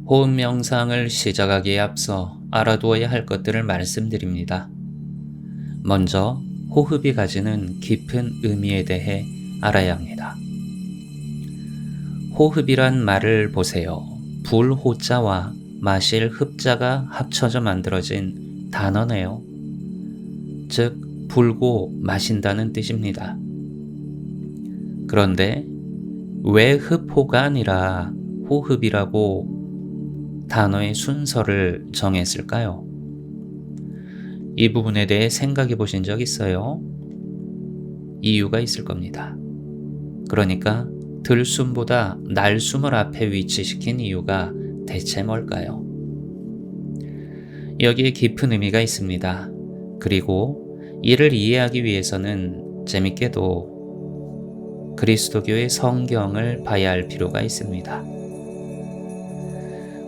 호흡 명상을 시작하기에 앞서 알아두어야 할 것들을 말씀드립니다. 먼저 호흡이 가지는 깊은 의미에 대해 알아야 합니다. 호흡이란 말을 보세요. 불호자와 마실 흡자가 합쳐져 만들어진 단어네요. 즉, 불고 마신다는 뜻입니다. 그런데 왜 흡호가 아니라 호흡이라고 단어의 순서를 정했을까요? 이 부분에 대해 생각해 보신 적 있어요? 이유가 있을 겁니다. 그러니까 들숨보다 날숨을 앞에 위치시킨 이유가 대체 뭘까요? 여기에 깊은 의미가 있습니다. 그리고 이를 이해하기 위해서는 재밌게도 그리스도교의 성경을 봐야 할 필요가 있습니다.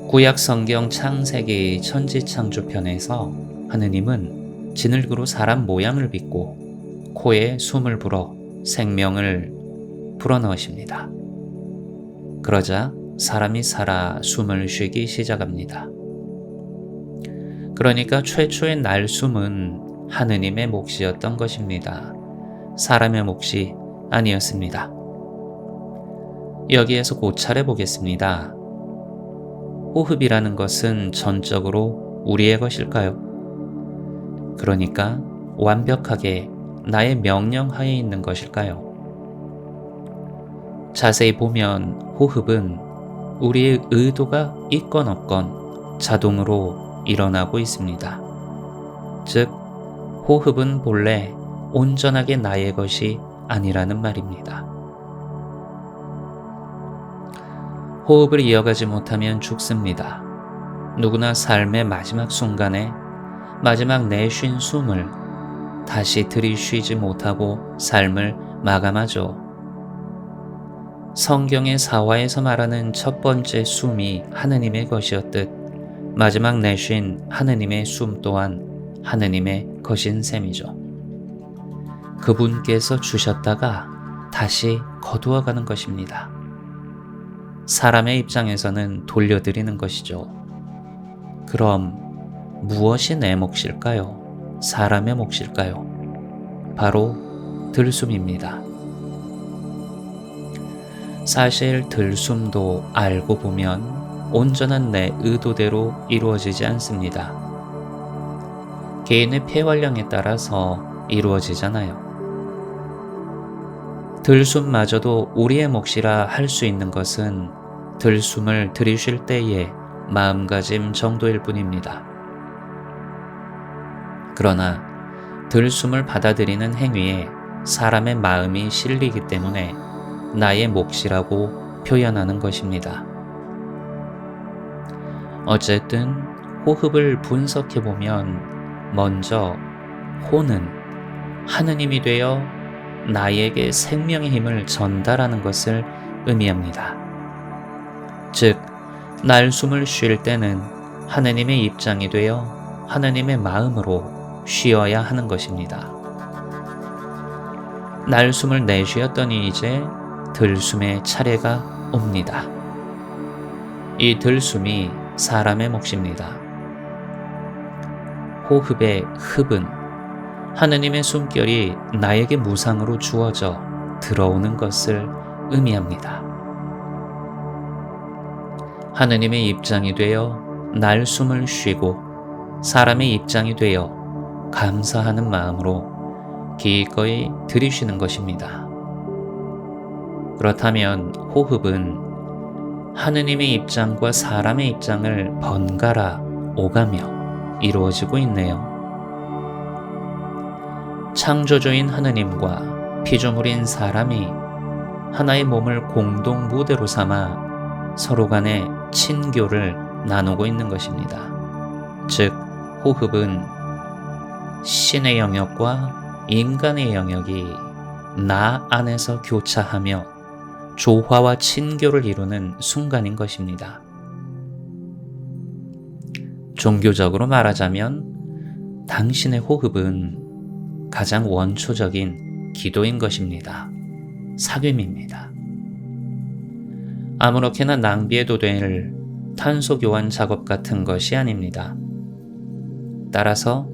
구약 성경 창세기 천지창조편에서 하느님은 진흙으로 사람 모양을 빚고 코에 숨을 불어 생명을 불어넣으십니다. 그러자 사람이 살아 숨을 쉬기 시작합니다. 그러니까 최초의 날숨은 하느님의 몫이었던 것입니다. 사람의 몫이 아니었습니다. 여기에서 고찰해 보겠습니다. 호흡이라는 것은 전적으로 우리의 것일까요? 그러니까 완벽하게 나의 명령하에 있는 것일까요? 자세히 보면 호흡은 우리의 의도가 있건 없건 자동으로 일어나고 있습니다. 즉, 호흡은 본래 온전하게 나의 것이 아니라는 말입니다. 호흡을 이어가지 못하면 죽습니다. 누구나 삶의 마지막 순간에 마지막 내쉰 숨을 다시 들이쉬지 못하고 삶을 마감하죠. 성경의 사화에서 말하는 첫 번째 숨이 하느님의 것이었듯 마지막 내쉰 하느님의 숨 또한 하느님의 것인 셈이죠. 그분께서 주셨다가 다시 거두어가는 것입니다. 사람의 입장에서는 돌려드리는 것이죠. 그럼 무엇이 내 몫일까요? 사람의 몫일까요? 바로 들숨입니다. 사실 들숨도 알고 보면 온전한 내 의도대로 이루어지지 않습니다. 개인의 폐활량에 따라서 이루어지잖아요. 들숨마저도 우리의 몫이라 할 수 있는 것은 들숨을 들이쉴 때의 마음가짐 정도일 뿐입니다. 그러나 들숨을 받아들이는 행위에 사람의 마음이 실리기 때문에 나의 몫이라고 표현하는 것입니다. 어쨌든 호흡을 분석해보면 먼저 호는 하느님이 되어 나에게 생명의 힘을 전달하는 것을 의미합니다. 즉, 날숨을 쉴 때는 하느님의 입장이 되어 하느님의 마음으로 쉬어야 하는 것입니다. 날숨을 내쉬었더니 이제 들숨의 차례가 옵니다. 이 들숨이 사람의 몫입니다. 호흡의 흡은 하느님의 숨결이 나에게 무상으로 주어져 들어오는 것을 의미합니다. 하느님의 입장이 되어 날숨을 쉬고 사람의 입장이 되어 감사하는 마음으로 기꺼이 들이쉬는 것입니다. 그렇다면 호흡은 하느님의 입장과 사람의 입장을 번갈아 오가며 이루어지고 있네요. 창조주인 하느님과 피조물인 사람이 하나의 몸을 공동 무대로 삼아 서로 간의 친교를 나누고 있는 것입니다. 즉, 호흡은 신의 영역과 인간의 영역이 나 안에서 교차하며 조화와 친교를 이루는 순간인 것입니다. 종교적으로 말하자면 당신의 호흡은 가장 원초적인 기도인 것입니다. 사귐입니다. 아무렇게나 낭비해도 될 탄소 교환 작업 같은 것이 아닙니다. 따라서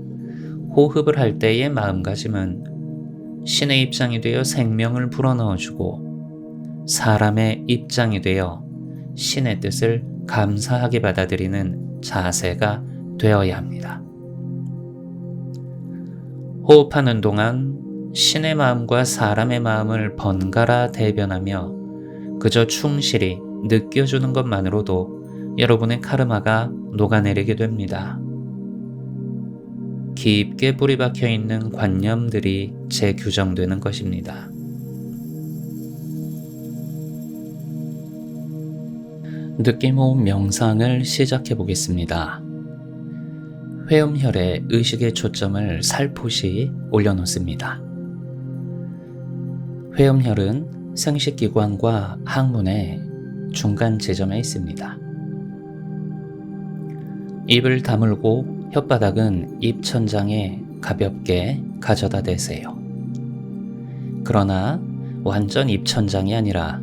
호흡을 할 때의 마음가짐은 신의 입장이 되어 생명을 불어넣어주고 사람의 입장이 되어 신의 뜻을 감사하게 받아들이는 자세가 되어야 합니다. 호흡하는 동안 신의 마음과 사람의 마음을 번갈아 대변하며 그저 충실히 느껴주는 것만으로도 여러분의 카르마가 녹아내리게 됩니다. 깊게 뿌리 박혀 있는 관념들이 재규정되는 것입니다. 느낌호흡 명상을 시작해 보겠습니다. 회음혈에 의식의 초점을 살포시 올려놓습니다. 회음혈은 생식기관과 항문의 중간 지점에 있습니다. 입을 다물고 혓바닥은 입천장에 가볍게 가져다 대세요. 그러나 완전 입천장이 아니라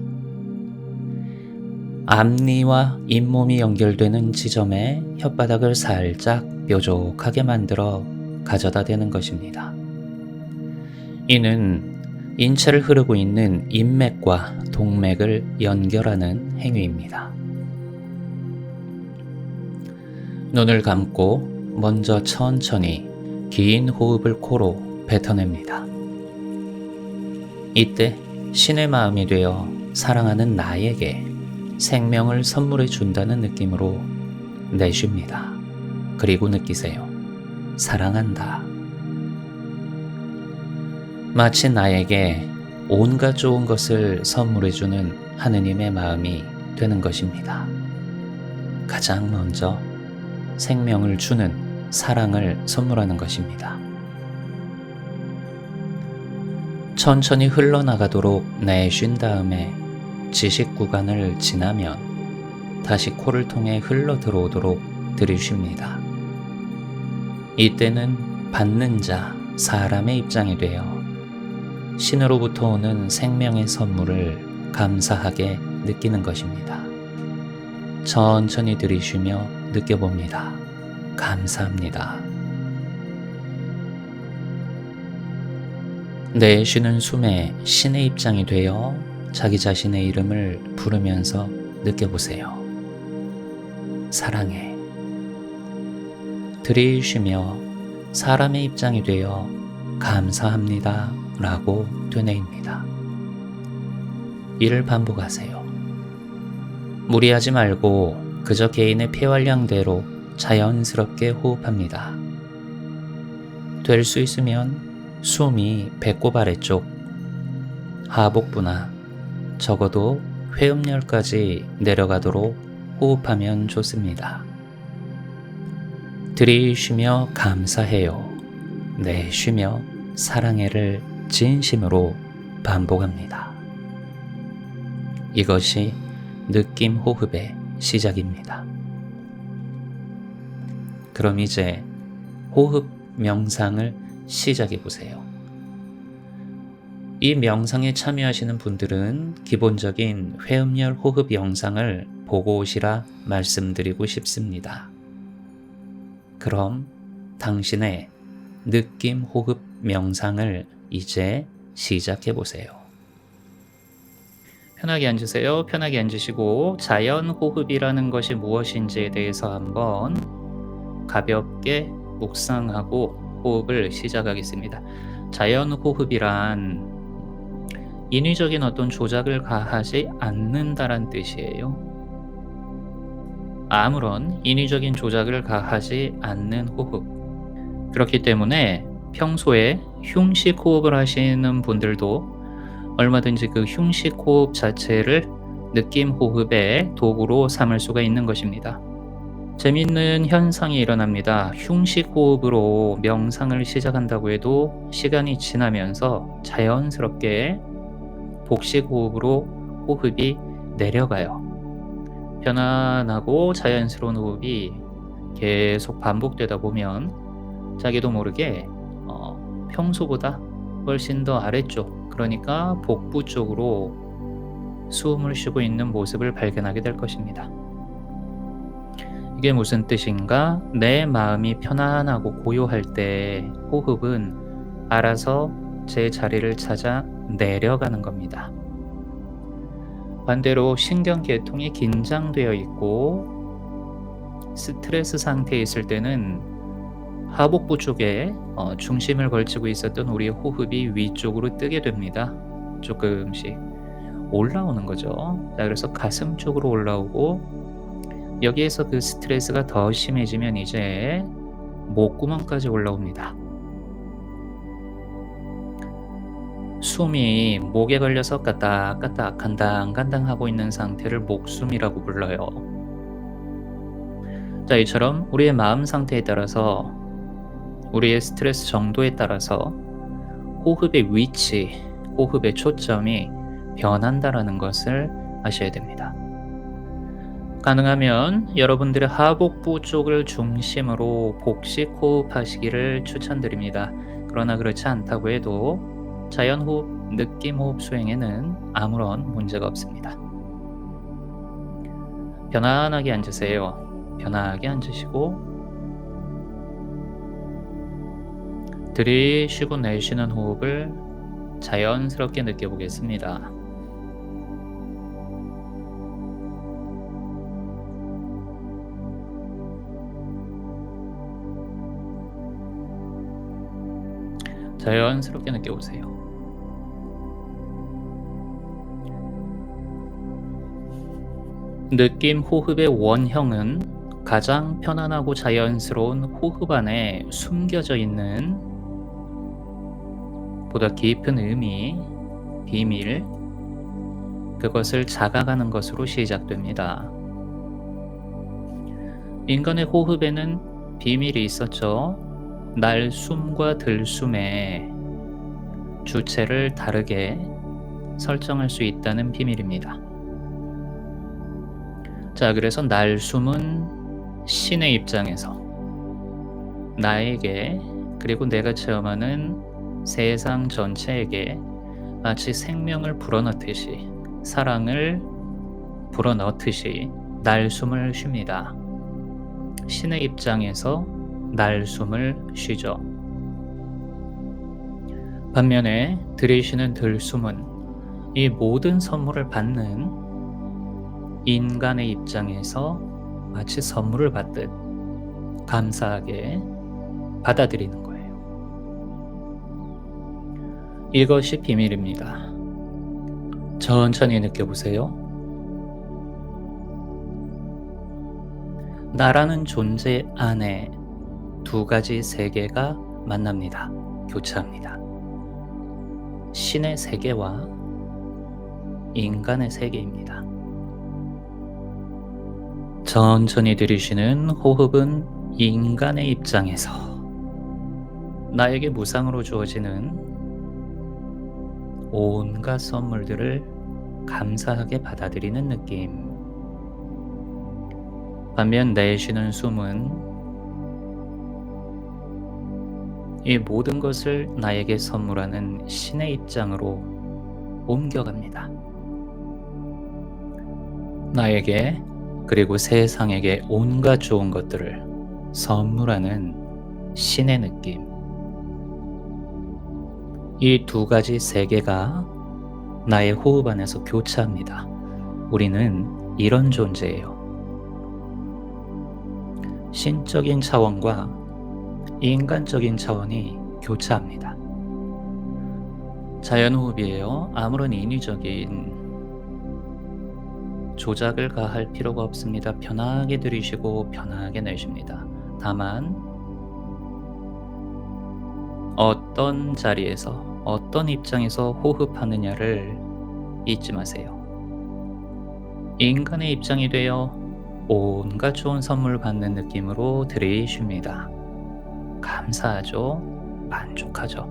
앞니와 잇몸이 연결되는 지점에 혓바닥을 살짝 뾰족하게 만들어 가져다 대는 것입니다. 이는 인체를 흐르고 있는 인맥과 동맥을 연결하는 행위입니다. 눈을 감고 먼저 천천히 긴 호흡을 코로 뱉어냅니다. 이때 신의 마음이 되어 사랑하는 나에게 생명을 선물해 준다는 느낌으로 내쉽니다. 그리고 느끼세요. 사랑한다. 마치 나에게 온갖 좋은 것을 선물해 주는 하느님의 마음이 되는 것입니다. 가장 먼저 생명을 주는 사랑을 선물하는 것입니다. 천천히 흘러나가도록 내쉰 다음에 지식 구간을 지나면 다시 코를 통해 흘러 들어오도록 들이쉽니다. 이때는 받는 자, 사람의 입장이 되어 신으로부터 오는 생명의 선물을 감사하게 느끼는 것입니다. 천천히 들이쉬며 느껴봅니다. 감사합니다. 내쉬는 숨에 신의 입장이 되어 자기 자신의 이름을 부르면서 느껴보세요. 사랑해. 들이쉬며 사람의 입장이 되어 감사합니다 라고 되뇌입니다. 이를 반복하세요. 무리하지 말고 그저 개인의 폐활량대로 자연스럽게 호흡합니다. 될 수 있으면 숨이 배꼽 아래쪽, 하복부나 적어도 회음열까지 내려가도록 호흡하면 좋습니다. 들이쉬며 감사해요. 내쉬며 사랑해를 진심으로 반복합니다. 이것이 느낌 호흡의 시작입니다. 그럼 이제 호흡 명상을 시작해 보세요. 이 명상에 참여하시는 분들은 기본적인 회음열 호흡 영상을 보고 오시라 말씀드리고 싶습니다. 그럼 당신의 느낌 호흡 명상을 이제 시작해 보세요. 편하게 앉으세요. 편하게 앉으시고 자연 호흡이라는 것이 무엇인지에 대해서 한번 가볍게 묵상하고 호흡을 시작하겠습니다. 자연 호흡이란 인위적인 어떤 조작을 가하지 않는다란 뜻이에요. 아무런 인위적인 조작을 가하지 않는 호흡. 그렇기 때문에 평소에 흉식 호흡을 하시는 분들도 얼마든지 그 흉식 호흡 자체를 느낌 호흡의 도구로 삼을 수가 있는 것입니다. 재미있는 현상이 일어납니다. 흉식 호흡으로 명상을 시작한다고 해도 시간이 지나면서 자연스럽게 복식 호흡으로 호흡이 내려가요. 편안하고 자연스러운 호흡이 계속 반복되다 보면 자기도 모르게 평소보다 훨씬 더 아래쪽, 그러니까 복부 쪽으로 숨을 쉬고 있는 모습을 발견하게 될 것입니다. 이게 무슨 뜻인가? 내 마음이 편안하고 고요할 때 호흡은 알아서 제 자리를 찾아 내려가는 겁니다. 반대로 신경계통이 긴장되어 있고 스트레스 상태에 있을 때는 하복부 쪽에 중심을 걸치고 있었던 우리의 호흡이 위쪽으로 뜨게 됩니다. 조금씩 올라오는 거죠. 자, 그래서 가슴 쪽으로 올라오고 여기에서 그 스트레스가 더 심해지면 이제 목구멍까지 올라옵니다. 숨이 목에 걸려서 까딱까딱 간당간당 하고 있는 상태를 목숨이라고 불러요. 자, 이처럼 우리의 마음 상태에 따라서 우리의 스트레스 정도에 따라서 호흡의 위치, 호흡의 초점이 변한다라는 것을 아셔야 됩니다. 가능하면 여러분들의 하복부 쪽을 중심으로 복식 호흡하시기를 추천드립니다. 그러나 그렇지 않다고 해도 자연호흡, 느낌호흡 수행에는 아무런 문제가 없습니다. 편안하게 앉으세요. 편하게 앉으시고 들이쉬고 내쉬는 호흡을 자연스럽게 느껴보겠습니다. 자연스럽게 느껴보세요. 느낌 호흡의 원형은 가장 편안하고 자연스러운 호흡 안에 숨겨져 있는 보다 깊은 의미, 비밀, 그것을 자각하는 것으로 시작됩니다. 인간의 호흡에는 비밀이 있었죠. 날숨과 들숨의 주체를 다르게 설정할 수 있다는 비밀입니다. 자, 그래서 날숨은 신의 입장에서 나에게 그리고 내가 체험하는 세상 전체에게 마치 생명을 불어넣듯이 사랑을 불어넣듯이 날숨을 쉽니다. 신의 입장에서 날숨을 쉬죠. 반면에 들이쉬는 들숨은 이 모든 선물을 받는 인간의 입장에서 마치 선물을 받듯 감사하게 받아들이는 거예요. 이것이 비밀입니다. 천천히 느껴보세요. 나라는 존재 안에 두 가지 세계가 만납니다. 교차합니다. 신의 세계와 인간의 세계입니다. 천천히 들이쉬는 호흡은 인간의 입장에서 나에게 무상으로 주어지는 온갖 선물들을 감사하게 받아들이는 느낌. 반면 내쉬는 숨은 이 모든 것을 나에게 선물하는 신의 입장으로 옮겨갑니다. 나에게 그리고 세상에게 온갖 좋은 것들을 선물하는 신의 느낌. 이 두 가지 세계가 나의 호흡 안에서 교차합니다. 우리는 이런 존재예요. 신적인 차원과 인간적인 차원이 교차합니다. 자연호흡이에요. 아무런 인위적인 조작을 가할 필요가 없습니다. 편하게 들이쉬고 편하게 내쉽니다. 다만 어떤 자리에서 어떤 입장에서 호흡하느냐를 잊지 마세요. 인간의 입장이 되어 온갖 좋은 선물 받는 느낌으로 들이쉽니다. 감사하죠. 만족하죠.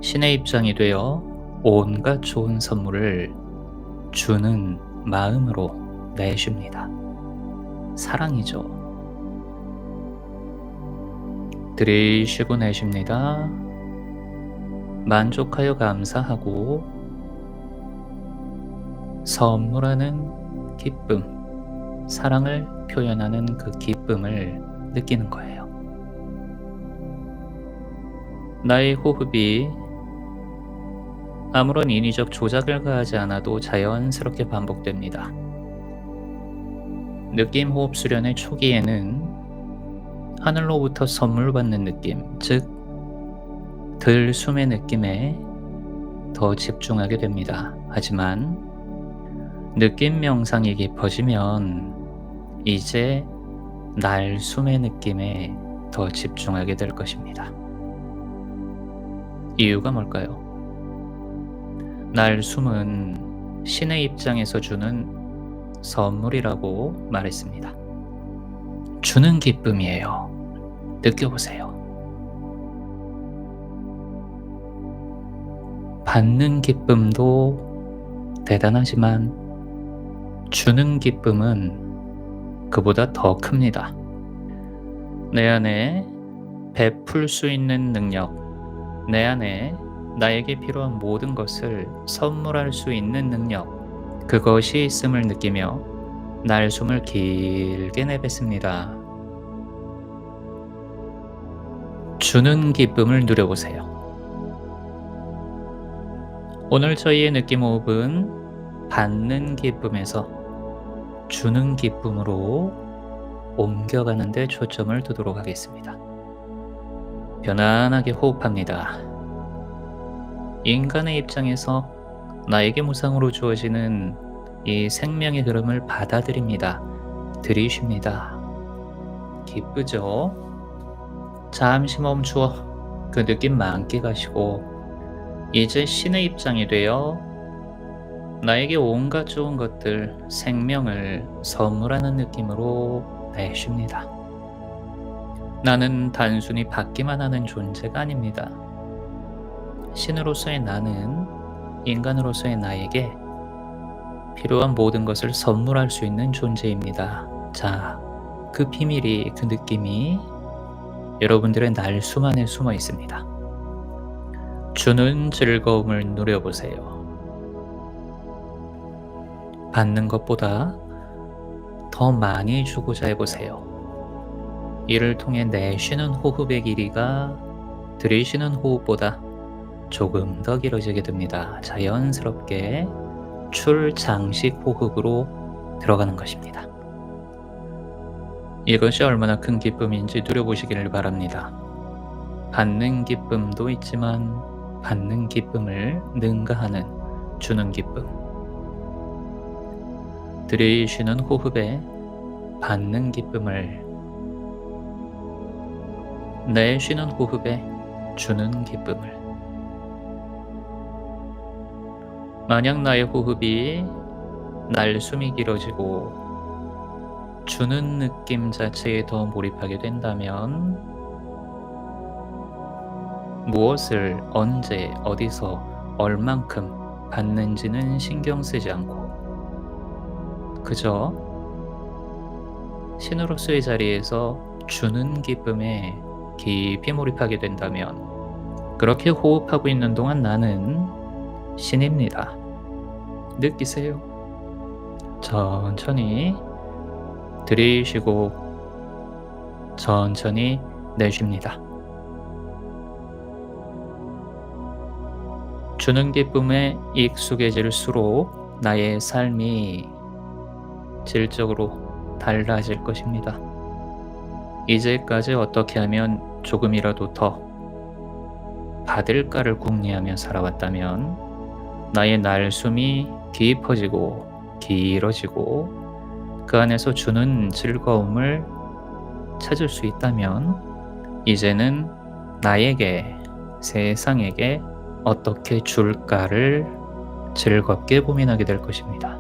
신의 입장이 되어 온갖 좋은 선물을 주는 마음으로 내쉽니다. 사랑이죠. 들이쉬고 내쉽니다. 만족하여 감사하고 선물하는 기쁨, 사랑을 표현하는 그 기쁨을 느끼는 거예요. 나의 호흡이 아무런 인위적 조작을 가하지 않아도 자연스럽게 반복됩니다. 느낌 호흡 수련의 초기에는 하늘로부터 선물 받는 느낌, 즉 들숨의 느낌에 더 집중하게 됩니다. 하지만 느낌 명상이 깊어지면 이제 날숨의 느낌에 더 집중하게 될 것입니다. 이유가 뭘까요? 날숨은 신의 입장에서 주는 선물이라고 말했습니다. 주는 기쁨이에요. 느껴보세요. 받는 기쁨도 대단하지만 주는 기쁨은 그보다 더 큽니다. 내 안에 베풀 수 있는 능력, 내 안에 나에게 필요한 모든 것을 선물할 수 있는 능력, 그것이 있음을 느끼며 날숨을 길게 내뱉습니다. 주는 기쁨을 누려보세요. 오늘 저희의 느낌 호흡은 받는 기쁨에서 주는 기쁨으로 옮겨가는 데 초점을 두도록 하겠습니다. 편안하게 호흡합니다. 인간의 입장에서 나에게 무상으로 주어지는 이 생명의 흐름을 받아들입니다. 들이쉽니다. 기쁘죠? 잠시 멈추어 그 느낌 만끽하시고 이제 신의 입장이 되어 나에게 온갖 좋은 것들, 생명을 선물하는 느낌으로 내쉽니다. 나는 단순히 받기만 하는 존재가 아닙니다. 신으로서의 나는 인간으로서의 나에게 필요한 모든 것을 선물할 수 있는 존재입니다. 자, 그 비밀이, 그 느낌이 여러분들의 날숨 안에 숨어 있습니다. 주는 즐거움을 누려보세요. 받는 것보다 더 많이 주고자 해보세요. 이를 통해 내쉬는 호흡의 길이가 들이쉬는 호흡보다 조금 더 길어지게 됩니다. 자연스럽게 출장식 호흡으로 들어가는 것입니다. 이것이 얼마나 큰 기쁨인지 누려보시기를 바랍니다. 받는 기쁨도 있지만 받는 기쁨을 능가하는 주는 기쁨. 들이쉬는 호흡에 받는 기쁨을, 내쉬는 호흡에 주는 기쁨을. 만약 나의 호흡이 날숨이 길어지고 주는 느낌 자체에 더 몰입하게 된다면 무엇을 언제 어디서 얼만큼 받는지는 신경 쓰지 않고 그저 신으로서의 자리에서 주는 기쁨에 깊이 몰입하게 된다면 그렇게 호흡하고 있는 동안 나는 신입니다. 느끼세요. 천천히 들이쉬고 천천히 내쉽니다. 주는 기쁨에 익숙해질수록 나의 삶이 질적으로 달라질 것입니다. 이제까지 어떻게 하면 조금이라도 더 받을까를 궁리하며 살아왔다면 나의 날숨이 깊어지고 길어지고 그 안에서 주는 즐거움을 찾을 수 있다면 이제는 나에게, 세상에게 어떻게 줄까를 즐겁게 고민하게 될 것입니다.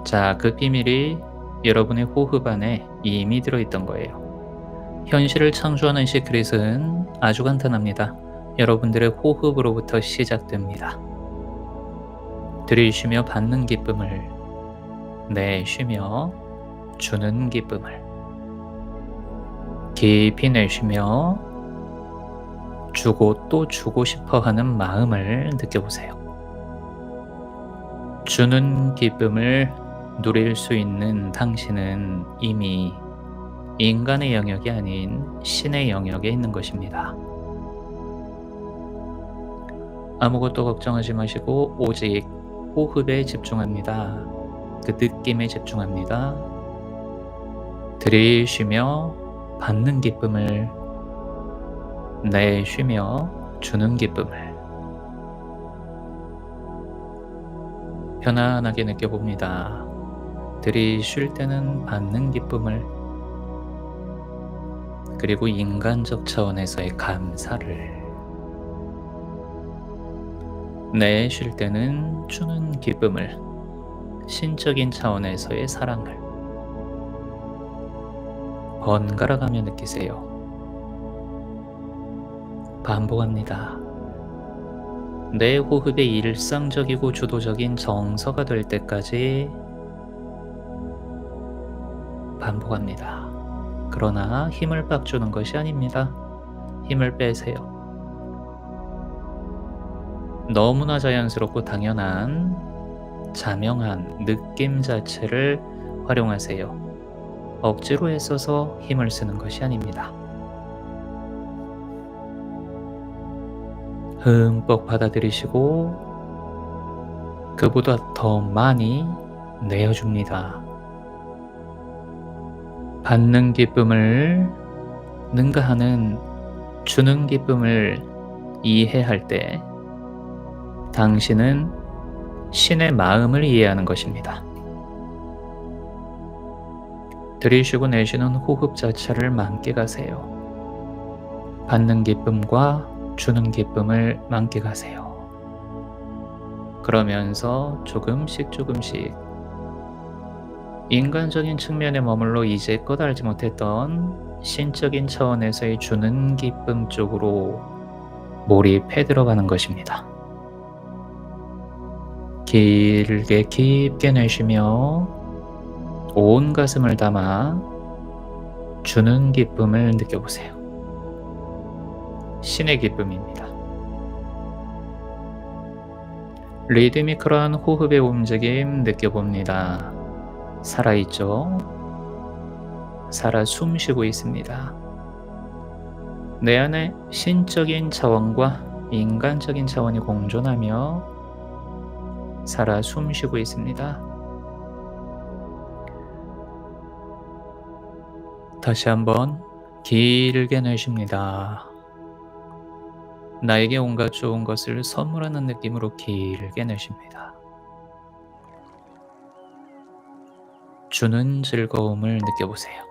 자, 그 비밀이 여러분의 호흡 안에 이미 들어있던 거예요. 현실을 창조하는 시크릿은 아주 간단합니다. 여러분들의 호흡으로부터 시작됩니다. 들이쉬며 받는 기쁨을, 내쉬며 주는 기쁨을, 깊이 내쉬며 주고 또 주고 싶어 하는 마음을 느껴보세요. 주는 기쁨을 누릴 수 있는 당신은 이미 인간의 영역이 아닌 신의 영역에 있는 것입니다. 아무것도 걱정하지 마시고 오직 호흡에 집중합니다. 그 느낌에 집중합니다. 들이쉬며 받는 기쁨을, 내쉬며 주는 기쁨을 편안하게 느껴봅니다. 들이쉴 때는 받는 기쁨을, 그리고 인간적 차원에서의 감사를, 내쉴 때는 주는 기쁨을, 신적인 차원에서의 사랑을 번갈아가며 느끼세요. 반복합니다. 내 호흡이 일상적이고 주도적인 정서가 될 때까지 반복합니다. 그러나 힘을 빡 주는 것이 아닙니다. 힘을 빼세요. 너무나 자연스럽고 당연한 자명한 느낌 자체를 활용하세요. 억지로 애써서 힘을 쓰는 것이 아닙니다. 흠뻑 받아들이시고 그보다 더 많이 내어줍니다. 받는 기쁨을 능가하는 주는 기쁨을 이해할 때 당신은 신의 마음을 이해하는 것입니다. 들이쉬고 내쉬는 호흡 자체를 만끽하세요. 받는 기쁨과 주는 기쁨을 만끽하세요. 그러면서 조금씩 인간적인 측면에 머물러 이제껏 알지 못했던 신적인 차원에서의 주는 기쁨 쪽으로 몰입해 들어가는 것입니다. 길게 깊게 내쉬며 온 가슴을 담아 주는 기쁨을 느껴보세요. 신의 기쁨입니다. 리드미컬한 호흡의 움직임 느껴봅니다. 살아있죠? 살아 숨쉬고 있습니다. 내 안에 신적인 차원과 인간적인 차원이 공존하며 살아 숨쉬고 있습니다. 다시 한번 길게 내쉽니다. 나에게 온갖 좋은 것을 선물하는 느낌으로 길게 내쉽니다. 주는 즐거움을 느껴보세요.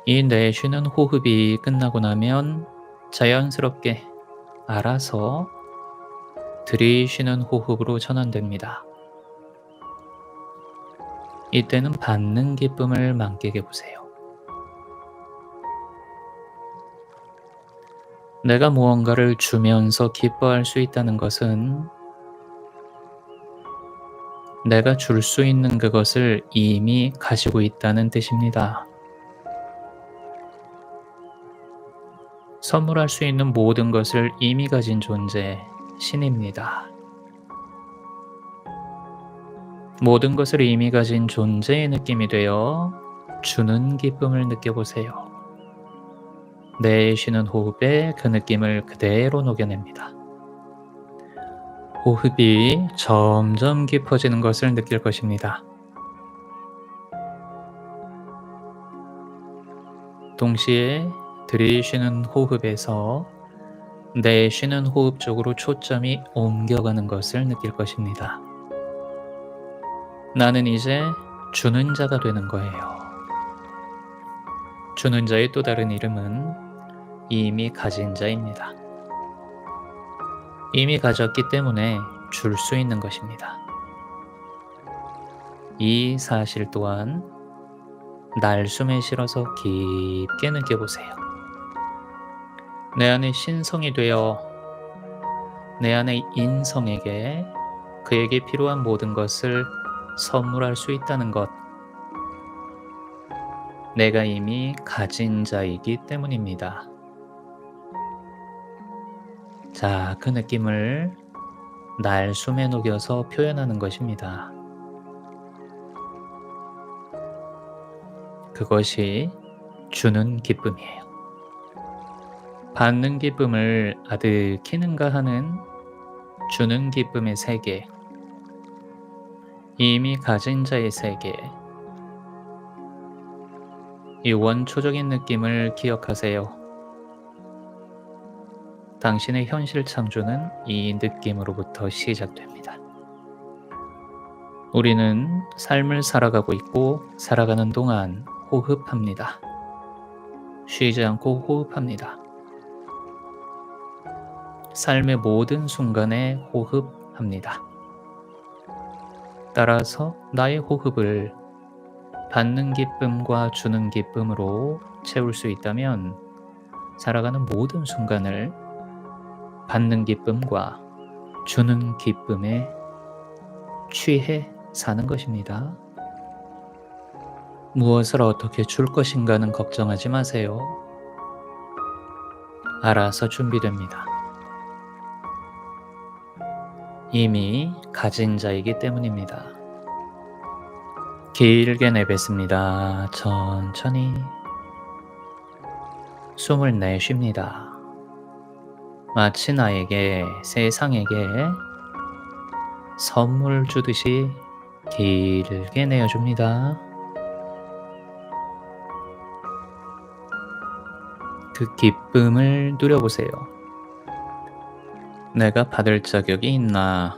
이 내쉬는 호흡이 끝나고 나면 자연스럽게 알아서 들이쉬는 호흡으로 전환됩니다. 이때는 받는 기쁨을 만끽해 보세요. 내가 무언가를 주면서 기뻐할 수 있다는 것은 내가 줄 수 있는 그것을 이미 가지고 있다는 뜻입니다. 선물할 수 있는 모든 것을 이미 가진 존재, 신입니다. 모든 것을 이미 가진 존재의 느낌이 되어 주는 기쁨을 느껴보세요. 내쉬는 호흡에 그 느낌을 그대로 녹여냅니다. 호흡이 점점 깊어지는 것을 느낄 것입니다. 동시에 들이쉬는 호흡에서 내쉬는 호흡 쪽으로 초점이 옮겨가는 것을 느낄 것입니다. 나는 이제 주는 자가 되는 거예요. 주는 자의 또 다른 이름은 이미 가진 자입니다. 이미 가졌기 때문에 줄 수 있는 것입니다. 이 사실 또한 날숨에 실어서 깊게 느껴보세요. 내 안에 신성이 되어 내 안에 인성에게 그에게 필요한 모든 것을 선물할 수 있다는 것, 내가 이미 가진 자이기 때문입니다. 자, 그 느낌을 날숨에 녹여서 표현하는 것입니다. 그것이 주는 기쁨이에요. 받는 기쁨을 아득히는가 하는 주는 기쁨의 세계, 이미 가진 자의 세계, 이 원초적인 느낌을 기억하세요. 당신의 현실 창조는 이 느낌으로부터 시작됩니다. 우리는 삶을 살아가고 있고 살아가는 동안 호흡합니다. 쉬지 않고 호흡합니다. 삶의 모든 순간에 호흡합니다. 따라서 나의 호흡을 받는 기쁨과 주는 기쁨으로 채울 수 있다면 살아가는 모든 순간을 받는 기쁨과 주는 기쁨에 취해 사는 것입니다. 무엇을 어떻게 줄 것인가는 걱정하지 마세요. 알아서 준비됩니다. 이미 가진 자이기 때문입니다. 길게 내뱉습니다. 천천히 숨을 내쉽니다. 마치 나에게, 세상에게 선물 주듯이 길게 내어줍니다. 그 기쁨을 누려보세요. 내가 받을 자격이 있나?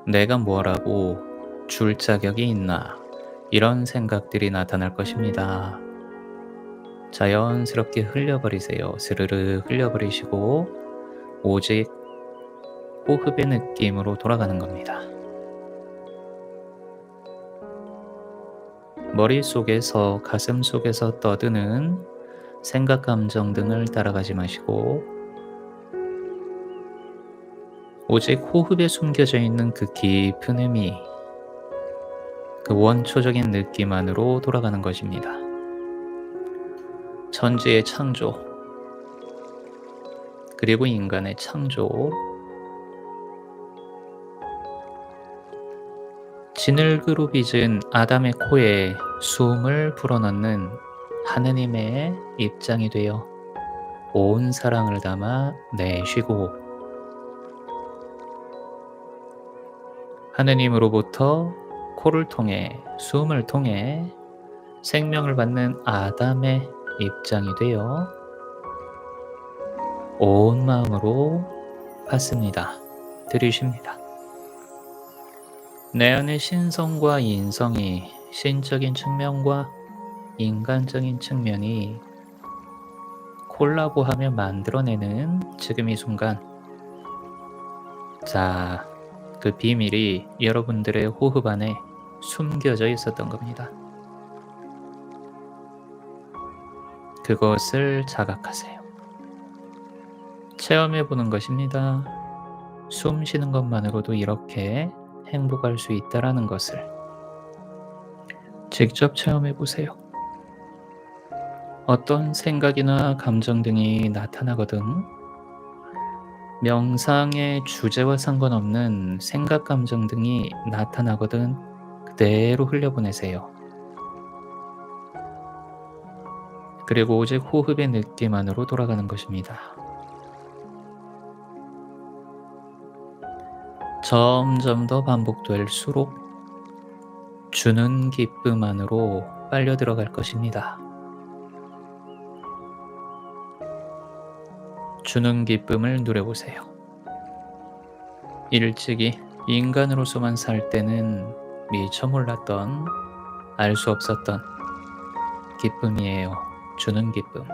내가 뭐라고 줄 자격이 있나? 이런 생각들이 나타날 것입니다. 자연스럽게 흘려버리세요. 스르르 흘려버리시고 오직 호흡의 느낌으로 돌아가는 겁니다. 머릿속에서, 가슴 속에서 떠드는 생각, 감정 등을 따라가지 마시고 오직 호흡에 숨겨져 있는 그 깊은 의미, 그 원초적인 느낌 안으로 돌아가는 것입니다. 천지의 창조, 그리고 인간의 창조, 지늘그루 빚은 아담의 코에 숨을 불어넣는 하느님의 입장이 되어 온 사랑을 담아 내쉬고 하느님으로부터 코를 통해, 숨을 통해 생명을 받는 아담의 입장이 되어 온 마음으로 받습니다. 들이쉽니다. 내 안의 신성과 인성이, 신적인 측면과 인간적인 측면이 콜라보하며 만들어내는 지금 이 순간, 자, 그 비밀이 여러분들의 호흡 안에 숨겨져 있었던 겁니다. 그것을 자각하세요. 체험해 보는 것입니다. 숨 쉬는 것만으로도 이렇게 행복할 수 있다라는 것을 직접 체험해 보세요. 어떤 생각이나 감정 등이 나타나거든 명상의 주제와 상관없는 생각, 감정 등이 나타나거든 그대로 흘려보내세요. 그리고 오직 호흡의 느낌 안으로 돌아가는 것입니다. 점점 더 반복될수록 주는 기쁨 안으로 빨려 들어갈 것입니다. 주는 기쁨을 누려보세요. 일찍이 인간으로서만 살 때는 미처 몰랐던, 알 수 없었던 기쁨이에요. 주는 기쁨.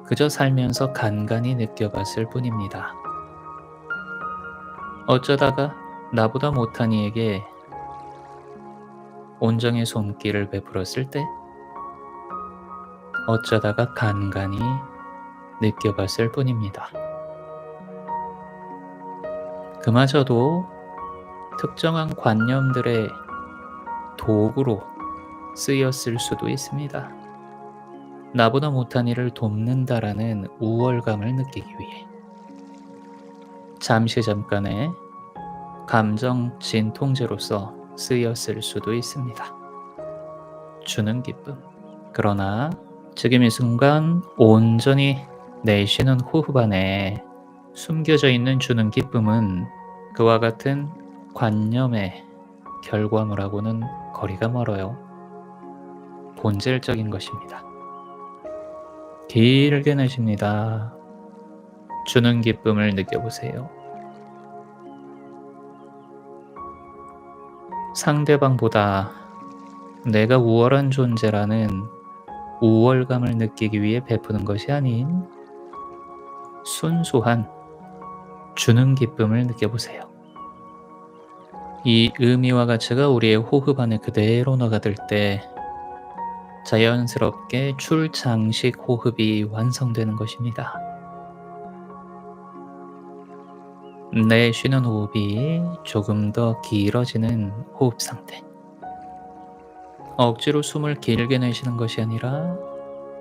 그저 살면서 간간히 느껴봤을 뿐입니다. 어쩌다가 나보다 못한 이에게 온정의 손길을 베풀었을 때, 어쩌다가 간간히 느껴봤을 뿐입니다. 그마저도 특정한 관념들의 도구로 쓰였을 수도 있습니다. 나보다 못한 이를 돕는다라는 우월감을 느끼기 위해. 잠깐의 감정 진통제로서 쓰였을 수도 있습니다. 주는 기쁨. 그러나 지금 이 순간 온전히 내쉬는 호흡 안에 숨겨져 있는 주는 기쁨은 그와 같은 관념의 결과물하고는 거리가 멀어요. 본질적인 것입니다. 길게 내쉽니다. 주는 기쁨을 느껴보세요. 상대방보다 내가 우월한 존재라는 우월감을 느끼기 위해 베푸는 것이 아닌 순수한 주는 기쁨을 느껴보세요. 이 의미와 가치가 우리의 호흡 안에 그대로 녹아들 때 자연스럽게 출장식 호흡이 완성되는 것입니다. 내쉬는 호흡이 조금 더 길어지는 호흡 상태. 억지로 숨을 길게 내쉬는 것이 아니라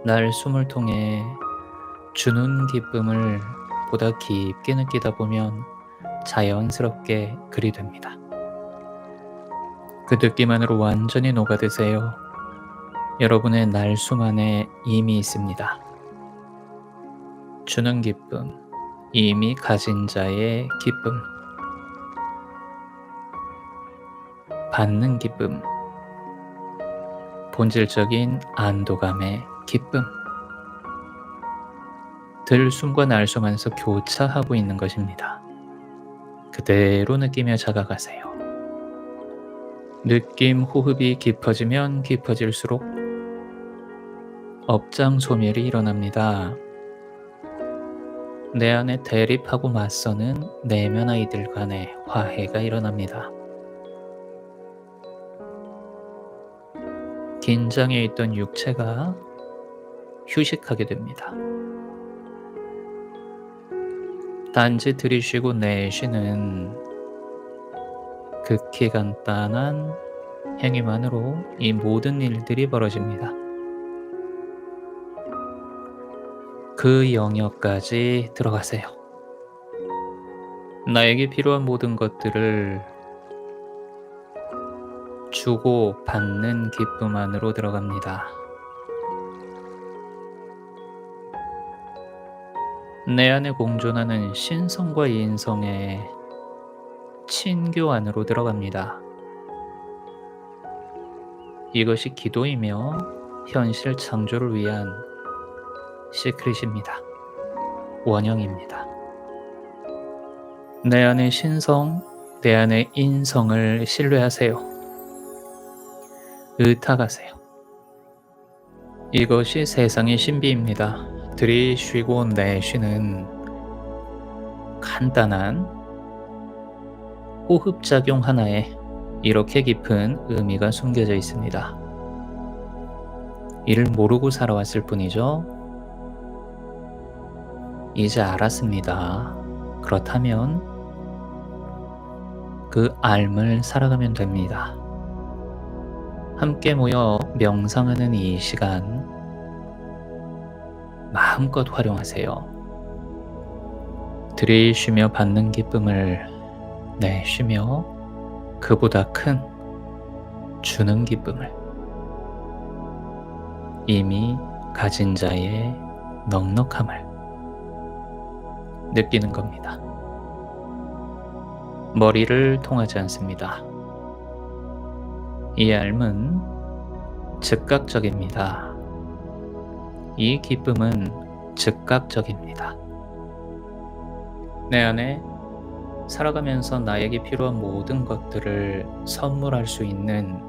날 숨을 통해 주는 기쁨을 보다 깊게 느끼다 보면 자연스럽게 그리 됩니다. 그 느낌 안으로 완전히 녹아드세요. 여러분의 날숨 안에 이미 있습니다. 주는 기쁨, 이미 가진 자의 기쁨. 받는 기쁨, 본질적인 안도감의 기쁨. 들숨과 날숨 안에서 교차하고 있는 것입니다. 그대로 느끼며 자각하세요. 느낌 호흡이 깊어지면 깊어질수록 업장 소멸이 일어납니다. 내 안에 대립하고 맞서는 내면 아이들 간의 화해가 일어납니다. 긴장해 있던 육체가 휴식하게 됩니다. 단지 들이쉬고 내쉬는 극히 간단한 행위만으로 이 모든 일들이 벌어집니다. 그 영역까지 들어가세요. 나에게 필요한 모든 것들을 주고 받는 기쁨 안으로 들어갑니다. 내 안에 공존하는 신성과 인성의 친교 안으로 들어갑니다. 이것이 기도이며 현실 창조를 위한 시크릿입니다. 원형입니다. 내 안의 신성, 내 안의 인성을 신뢰하세요. 의탁하세요. 이것이 세상의 신비입니다. 들이쉬고 내쉬는 간단한 호흡작용 하나에 이렇게 깊은 의미가 숨겨져 있습니다. 이를 모르고 살아왔을 뿐이죠. 이제 알았습니다. 그렇다면 그 알을 살아가면 됩니다. 함께 모여 명상하는 이 시간 마음껏 활용하세요. 들이쉬며 받는 기쁨을 내쉬며 그보다 큰 주는 기쁨을 이미 가진 자의 넉넉함을 느끼는 겁니다. 머리를 통하지 않습니다. 이 알은 즉각적입니다. 이 기쁨은 즉각적입니다. 내 안에 살아가면서 나에게 필요한 모든 것들을 선물할 수 있는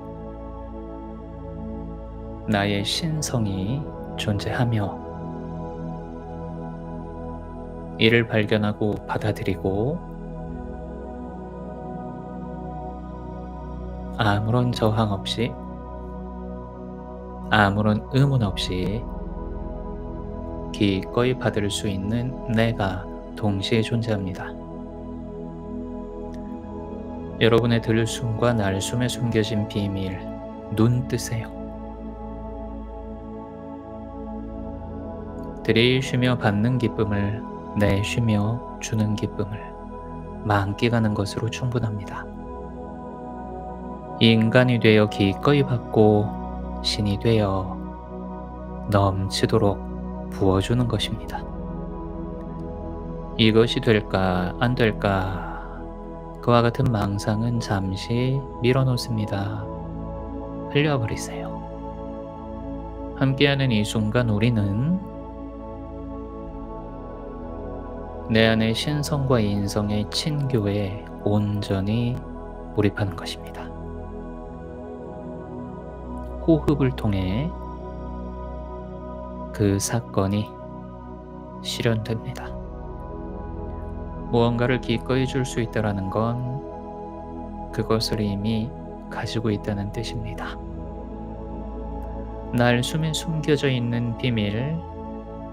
나의 신성이 존재하며 이를 발견하고 받아들이고 아무런 저항 없이 아무런 의문 없이 기꺼이 받을 수 있는 내가 동시에 존재합니다. 여러분의 들숨과 날숨에 숨겨진 비밀 눈 뜨세요. 들이쉬며 받는 기쁨을 내쉬며 주는 기쁨을 만끽하는 것으로 충분합니다. 인간이 되어 기꺼이 받고 신이 되어 넘치도록 부어주는 것입니다. 이것이 될까 안 될까 그와 같은 망상은 잠시 밀어놓습니다. 흘려버리세요. 함께하는 이 순간 우리는 내 안의 신성과 인성의 친교에 온전히 몰입하는 것입니다. 호흡을 통해 그 사건이 실현됩니다. 무언가를 기꺼이 줄 수 있다는 건 그것을 이미 가지고 있다는 뜻입니다. 날숨에 숨겨져 있는 비밀,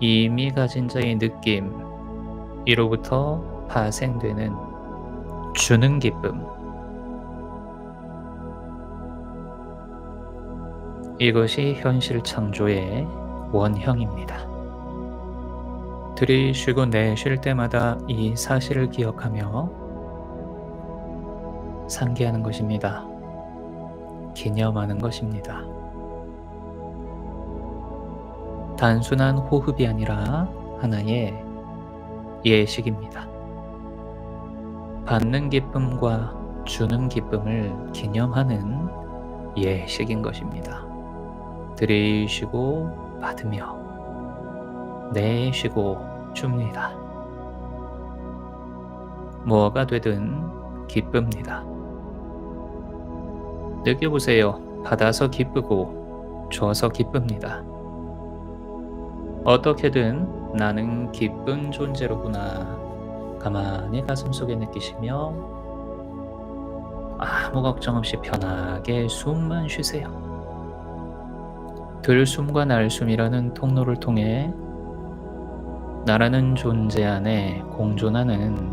이미 가진 자의 느낌, 이로부터 파생되는 주는 기쁨, 이것이 현실 창조의 원형입니다. 들이쉬고 내쉴 때마다 이 사실을 기억하며 상기하는 것입니다. 기념하는 것입니다. 단순한 호흡이 아니라 하나의 예식입니다. 받는 기쁨과 주는 기쁨을 기념하는 예식인 것입니다. 들이쉬고 받으며 내쉬고 줍니다. 뭐가 되든 기쁩니다. 느껴보세요. 받아서 기쁘고 줘서 기쁩니다. 어떻게든 나는 기쁜 존재로구나. 가만히 가슴속에 느끼시며 아무 걱정 없이 편하게 숨만 쉬세요. 들숨과 날숨이라는 통로를 통해 나라는 존재 안에 공존하는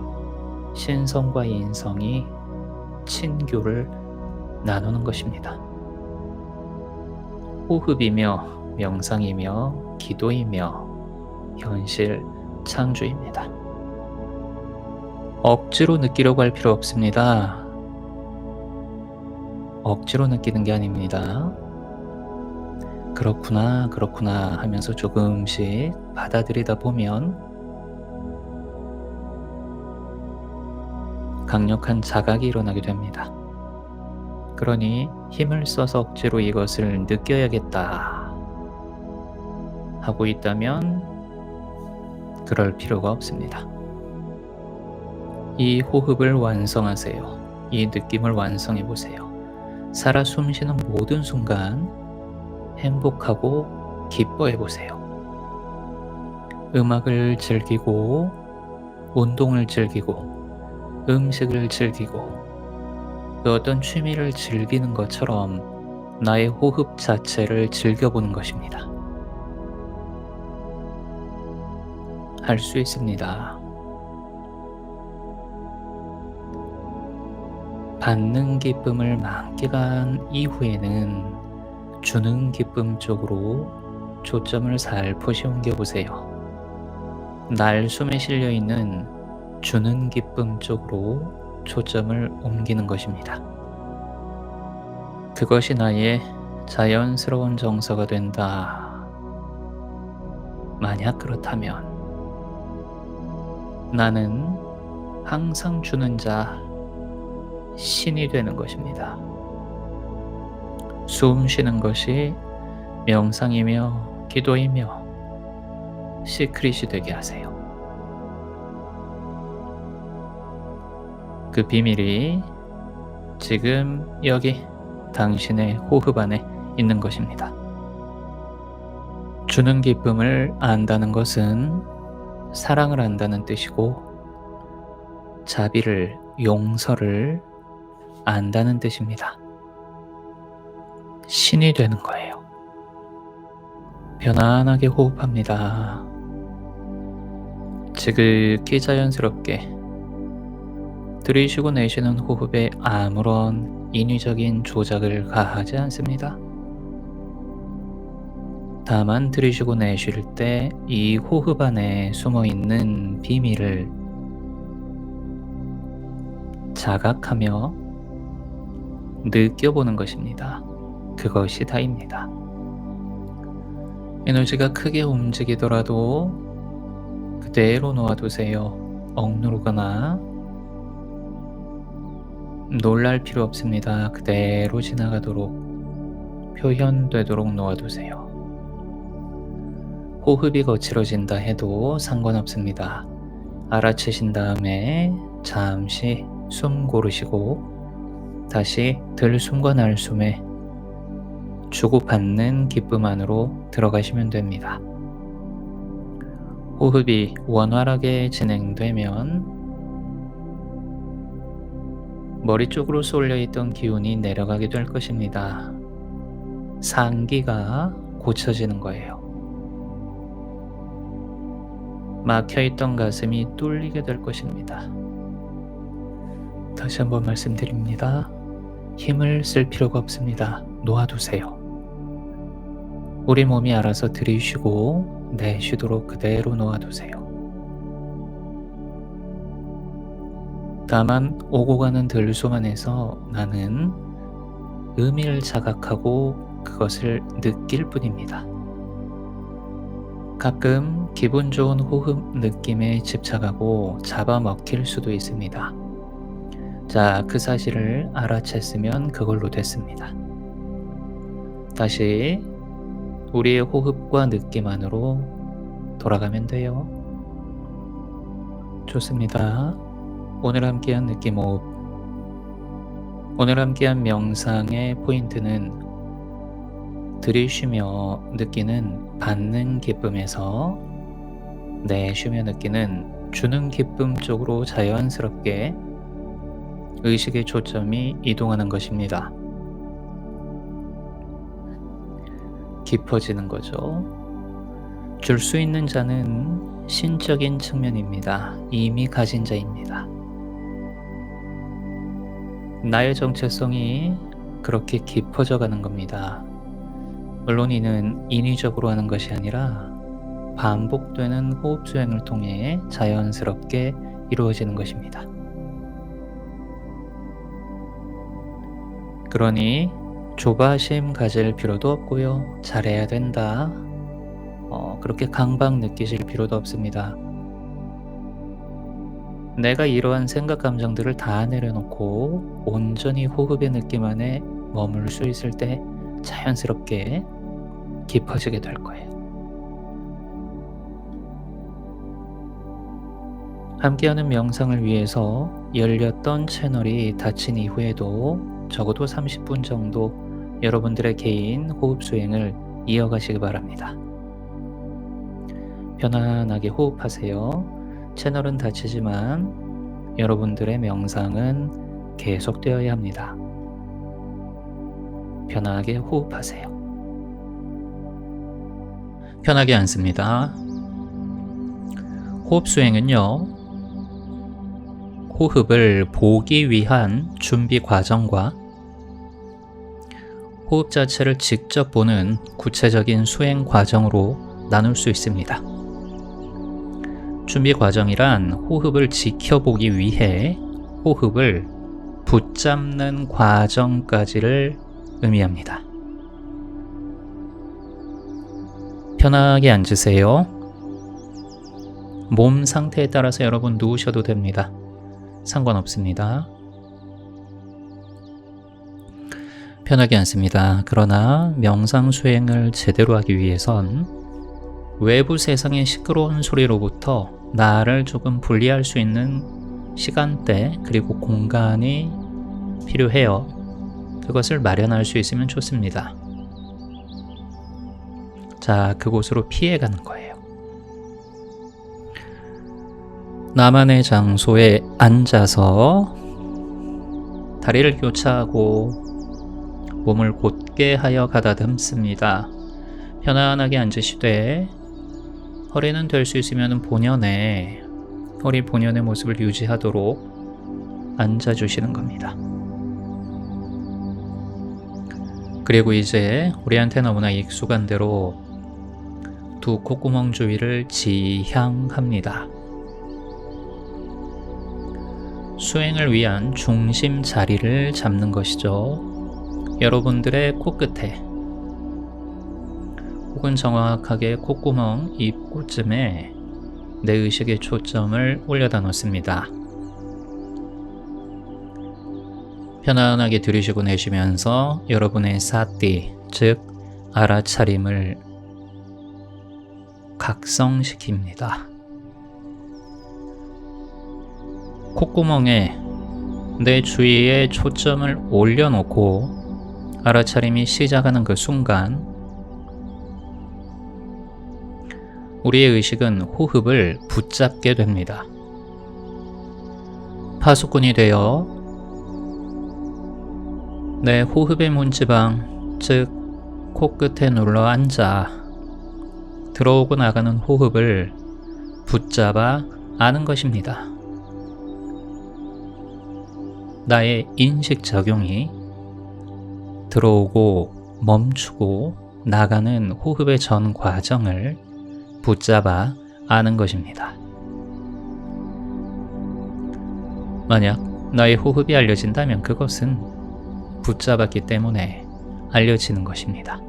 신성과 인성이 친교를 나누는 것입니다. 호흡이며 명상이며 기도이며 현실 창조입니다. 억지로 느끼려고 할 필요 없습니다. 억지로 느끼는 게 아닙니다. 그렇구나 하면서 조금씩 받아들이다 보면 강력한 자각이 일어나게 됩니다. 그러니 힘을 써서 억지로 이것을 느껴야겠다 하고 있다면 그럴 필요가 없습니다. 이 호흡을 완성하세요. 이 느낌을 완성해 보세요. 살아 숨쉬는 모든 순간 행복하고 기뻐해 보세요. 음악을 즐기고 운동을 즐기고 음식을 즐기고 그 어떤 취미를 즐기는 것처럼 나의 호흡 자체를 즐겨보는 것입니다. 할 수 있습니다. 받는 기쁨을 만끽한 이후에는 주는 기쁨 쪽으로 초점을 살포시 옮겨보세요. 날숨에 실려있는 주는 기쁨 쪽으로 초점을 옮기는 것입니다. 그것이 나의 자연스러운 정서가 된다. 만약 그렇다면 나는 항상 주는 자, 신이 되는 것입니다. 숨 쉬는 것이 명상이며 기도이며 시크릿이 되게 하세요. 그 비밀이 지금 여기 당신의 호흡 안에 있는 것입니다. 주는 기쁨을 안다는 것은 사랑을 안다는 뜻이고 자비를, 용서를 안다는 뜻입니다. 신이 되는 거예요. 편안하게 호흡합니다. 지극히 자연스럽게 들이쉬고 내쉬는 호흡에 아무런 인위적인 조작을 가하지 않습니다. 다만 들이쉬고 내쉴 때 이 호흡 안에 숨어있는 비밀을 자각하며 느껴보는 것입니다. 그것이 다입니다. 에너지가 크게 움직이더라도 그대로 놓아두세요. 억누르거나 놀랄 필요 없습니다. 그대로 지나가도록, 표현되도록 놓아두세요. 호흡이 거칠어진다 해도 상관없습니다. 알아채신 다음에 잠시 숨 고르시고 다시 들숨과 날숨에 주고받는 기쁨 안으로 들어가시면 됩니다. 호흡이 원활하게 진행되면 머리 쪽으로 쏠려있던 기운이 내려가게 될 것입니다. 상기가 고쳐지는 거예요. 막혀있던 가슴이 뚫리게 될 것입니다. 다시 한번 말씀드립니다. 힘을 쓸 필요가 없습니다. 놓아두세요. 우리 몸이 알아서 들이쉬고 내쉬도록 그대로 놓아두세요. 다만 오고 가는 들숨 안에서 나는 의미를 자각하고 그것을 느낄 뿐입니다. 가끔 기분 좋은 호흡 느낌에 집착하고 잡아먹힐 수도 있습니다. 자, 그 사실을 알아챘으면 그걸로 됐습니다. 다시 우리의 호흡과 느낌 안으로 돌아가면 돼요. 좋습니다. 오늘 함께한 느낌 호흡. 오늘 함께한 명상의 포인트는 들이쉬며 느끼는 받는 기쁨에서 내쉬며 느끼는 주는 기쁨 쪽으로 자연스럽게 의식의 초점이 이동하는 것입니다. 깊어지는 거죠. 줄 수 있는 자는 신적인 측면입니다. 이미 가진 자입니다. 나의 정체성이 그렇게 깊어져 가는 겁니다. 물론 이는 인위적으로 하는 것이 아니라 반복되는 호흡 수행을 통해 자연스럽게 이루어지는 것입니다. 그러니 조바심 가질 필요도 없고요. 잘해야 된다. 그렇게 강박 느끼실 필요도 없습니다. 내가 이러한 생각 감정들을 다 내려놓고 온전히 호흡의 느낌 안에 머물 수 있을 때 자연스럽게 깊어지게 될 거예요. 함께하는 명상을 위해서 열렸던 채널이 닫힌 이후에도 적어도 30분 정도 여러분들의 개인 호흡 수행을 이어가시기 바랍니다. 편안하게 호흡하세요. 채널은 닫히지만 여러분들의 명상은 계속되어야 합니다. 편하게 호흡하세요. 편하게 앉습니다. 호흡 수행은요, 호흡을 보기 위한 준비 과정과 호흡 자체를 직접 보는 구체적인 수행 과정으로 나눌 수 있습니다. 준비 과정이란 호흡을 지켜보기 위해 호흡을 붙잡는 과정까지를 의미합니다. 편하게 앉으세요. 몸 상태에 따라서 여러분 누우셔도 됩니다. 상관없습니다. 편하게 앉습니다. 그러나 명상 수행을 제대로 하기 위해선 외부 세상의 시끄러운 소리로부터 나를 조금 분리할 수 있는 시간대 그리고 공간이 필요해요. 그것을 마련할 수 있으면 좋습니다. 자, 그곳으로 피해가는 거예요. 나만의 장소에 앉아서 다리를 교차하고 몸을 곧게 하여 가다듬습니다. 편안하게 앉으시되 허리는 될 수 있으면 허리 본연의 모습을 유지하도록 앉아주시는 겁니다. 그리고 이제 우리한테 너무나 익숙한 대로 두 콧구멍 주위를 지향합니다. 수행을 위한 중심 자리를 잡는 것이죠. 여러분들의 코끝에 혹은 정확하게 콧구멍 입구쯤에 내 의식의 초점을 올려다 놓습니다. 편안하게 들이쉬고 내쉬면서 여러분의 사띠, 즉 알아차림을 각성시킵니다. 콧구멍에 내 주위에 초점을 올려놓고 알아차림이 시작하는 그 순간 우리의 의식은 호흡을 붙잡게 됩니다. 파수꾼이 되어 내 호흡의 문지방, 즉 코끝에 눌러 앉아 들어오고 나가는 호흡을 붙잡아 아는 것입니다. 나의 인식작용이 들어오고 멈추고 나가는 호흡의 전 과정을 붙잡아 아는 것입니다. 만약 나의 호흡이 알려진다면 그것은 붙잡았기 때문에 알려지는 것입니다.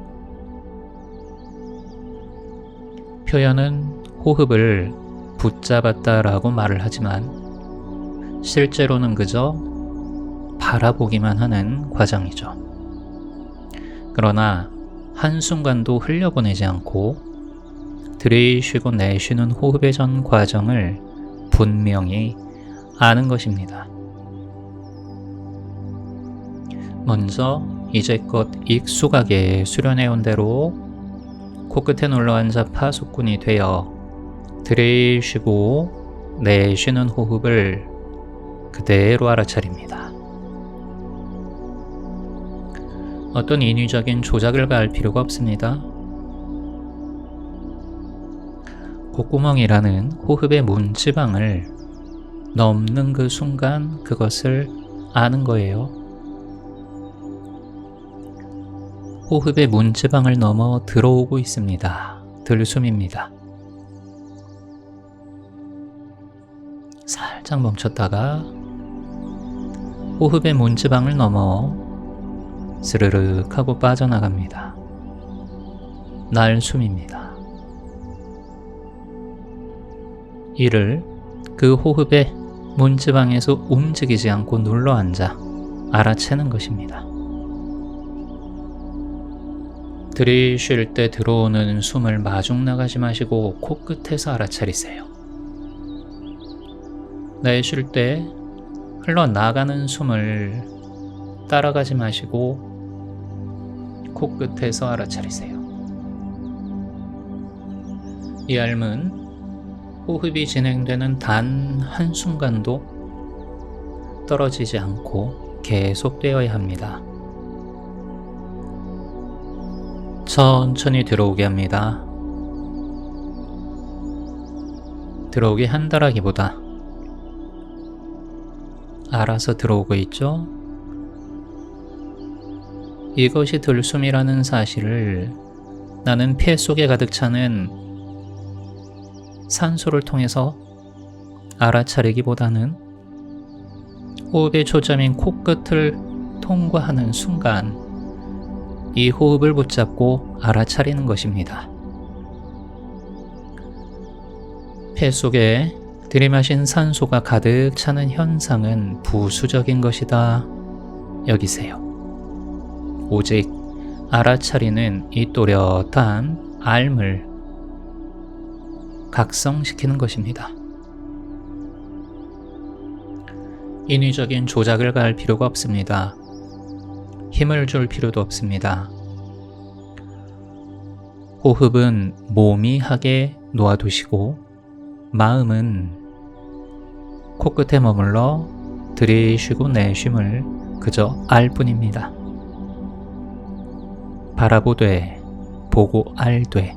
표현은 호흡을 붙잡았다라고 말을 하지만 실제로는 그저 바라보기만 하는 과정이죠. 그러나 한순간도 흘려보내지 않고 들이쉬고 내쉬는 호흡의 전 과정을 분명히 아는 것입니다. 먼저 이제껏 익숙하게 수련해온 대로 코끝에 눌러앉아 파수꾼이 되어 들이쉬고 내쉬는 호흡을 그대로 알아차립니다. 어떤 인위적인 조작을 가할 필요가 없습니다. 콧구멍이라는 호흡의 문지방을 넘는 그 순간 그것을 아는 거예요. 호흡의 문지방을 넘어 들어오고 있습니다. 들숨입니다. 살짝 멈췄다가 호흡의 문지방을 넘어 스르륵 하고 빠져나갑니다. 날숨입니다. 이를 그 호흡의 문지방에서 움직이지 않고 눌러앉아 알아채는 것입니다. 들이쉴 때 들어오는 숨을 마중 나가지 마시고 코끝에서 알아차리세요. 내쉴 때 흘러나가는 숨을 따라가지 마시고 코끝에서 알아차리세요. 이 삶은 호흡이 진행되는 단 한순간도 떨어지지 않고 계속되어야 합니다. 천천히 들어오게 합니다. 들어오게 한다라기보다 알아서 들어오고 있죠? 이것이 들숨이라는 사실을 나는 폐 속에 가득 차는 산소를 통해서 알아차리기보다는 호흡의 초점인 코끝을 통과하는 순간 이 호흡을 붙잡고 알아차리는 것입니다. 폐 속에 들이마신 산소가 가득 차는 현상은 부수적인 것이다 여기세요. 오직 알아차리는 이 또렷한 삶을 각성시키는 것입니다. 인위적인 조작을 가할 필요가 없습니다. 힘을 줄 필요도 없습니다. 호흡은 몸이 하게 놓아두시고 마음은 코끝에 머물러 들이쉬고 내쉼을 그저 알 뿐입니다. 바라보되 보고 알되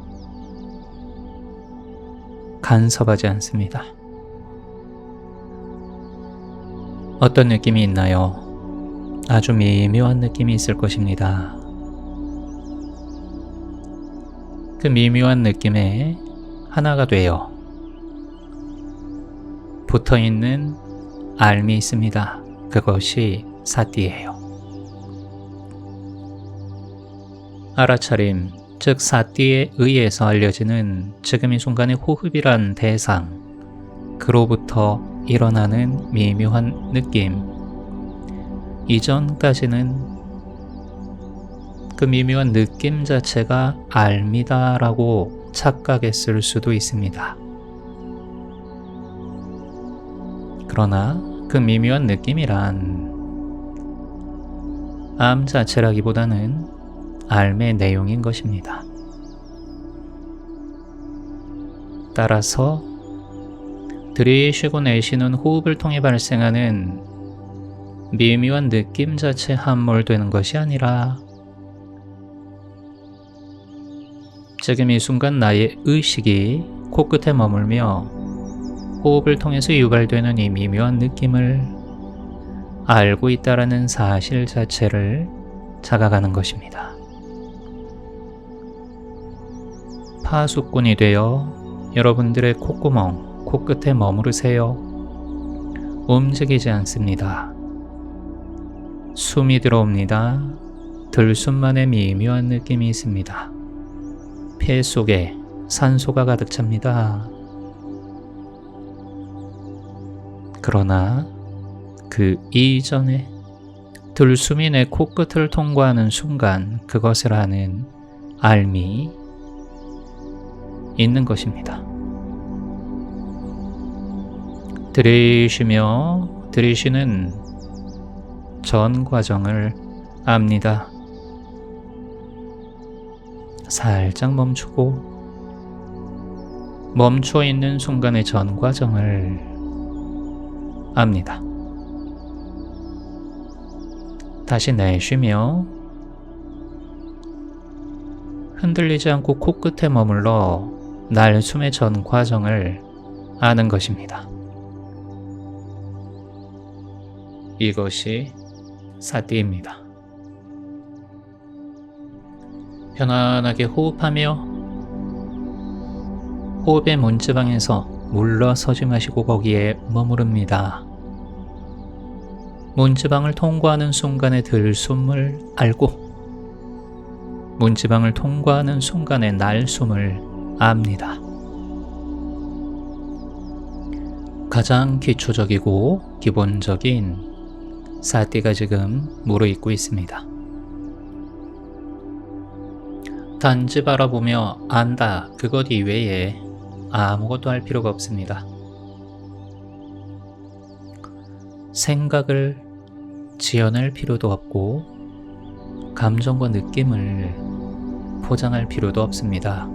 간섭하지 않습니다. 어떤 느낌이 있나요? 아주 미묘한 느낌이 있을 것입니다. 그 미묘한 느낌에 하나가 되어 붙어있는 알미 있습니다. 그것이 사띠예요. 알아차림, 즉 사띠에 의해서 알려지는 지금 이 순간의 호흡이란 대상, 그로부터 일어나는 미묘한 느낌, 이전까지는 그 미묘한 느낌 자체가 알미다라고 착각했을 수도 있습니다. 그러나 그 미묘한 느낌이란 암 자체라기보다는 알의 내용인 것입니다. 따라서 들이쉬고 내쉬는 호흡을 통해 발생하는 미묘한 느낌 자체 함몰되는 것이 아니라 지금 이 순간 나의 의식이 코끝에 머물며 호흡을 통해서 유발되는 이 미묘한 느낌을 알고 있다라는 사실 자체를 자각하는 것입니다. 파수꾼이 되어 여러분들의 콧구멍, 코끝에 머무르세요. 움직이지 않습니다. 숨이 들어옵니다. 들숨만의 미묘한 느낌이 있습니다. 폐 속에 산소가 가득 찹니다. 그러나 그 이전에 들숨이 내 코끝을 통과하는 순간 그것을 아는 알미 있는 것입니다. 들이쉬며 들이쉬는 전 과정을 압니다. 살짝 멈추고 멈춰 있는 순간의 전 과정을 압니다. 다시 내쉬며 흔들리지 않고 코끝에 머물러 날숨의 전 과정을 아는 것입니다. 이것이 사띠입니다. 편안하게 호흡하며 호흡의 문지방에서 물러서지 마시고 거기에 머무릅니다. 문지방을 통과하는 순간의 들숨을 알고 문지방을 통과하는 순간의 날숨을 압니다. 가장 기초적이고 기본적인 사띠가 지금 무르익고 있습니다. 단지 바라보며 안다, 그것 이외에 아무것도 할 필요가 없습니다. 생각을 지어낼 필요도 없고 감정과 느낌을 포장할 필요도 없습니다.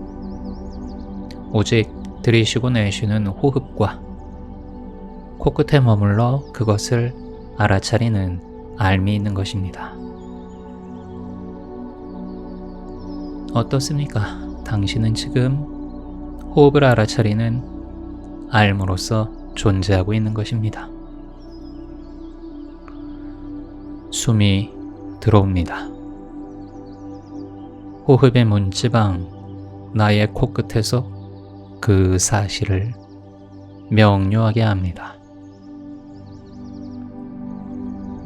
오직 들이쉬고 내쉬는 호흡과 코끝에 머물러 그것을 알아차리는 알미 있는 것입니다. 어떻습니까? 당신은 지금 호흡을 알아차리는 알무로서 존재하고 있는 것입니다. 숨이 들어옵니다. 호흡의 문지방, 나의 코끝에서 그 사실을 명료하게 합니다.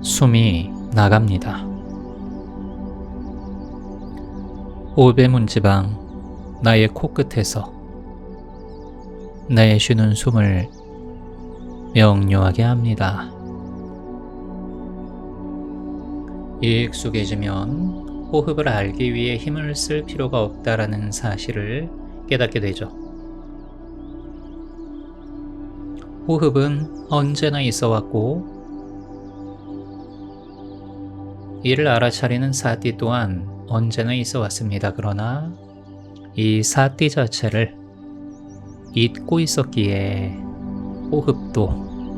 숨이 나갑니다. 호흡의 문지방, 나의 코끝에서 내쉬는 숨을 명료하게 합니다. 익숙해지면 호흡을 알기 위해 힘을 쓸 필요가 없다라는 사실을 깨닫게 되죠. 호흡은 언제나 있어 왔고 이를 알아차리는 사띠 또한 언제나 있어 왔습니다. 그러나 이 사띠 자체를 잊고 있었기에 호흡도,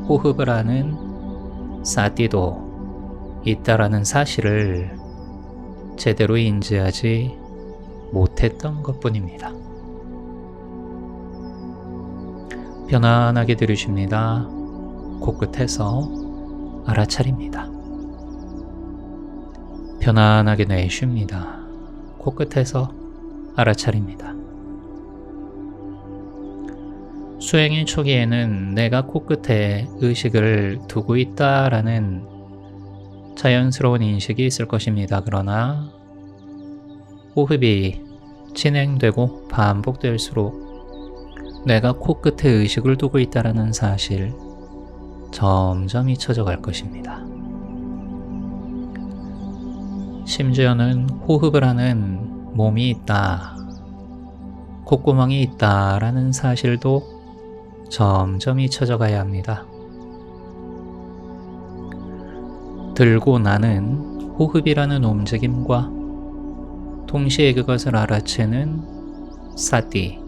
호흡을 아는 사띠도 있다라는 사실을 제대로 인지하지 못했던 것뿐입니다. 편안하게 들으십니다. 코끝에서 알아차립니다. 편안하게 내쉽니다. 코끝에서 알아차립니다. 수행의 초기에는 내가 코끝에 의식을 두고 있다라는 자연스러운 인식이 있을 것입니다. 그러나 호흡이 진행되고 반복될수록 내가 코끝에 의식을 두고 있다라는 사실 점점 잊혀져 갈 것입니다. 심지어는 호흡을 하는 몸이 있다, 콧구멍이 있다라는 사실도 점점 잊혀져 가야 합니다. 들고 나는 호흡이라는 움직임과 동시에 그것을 알아채는 사티,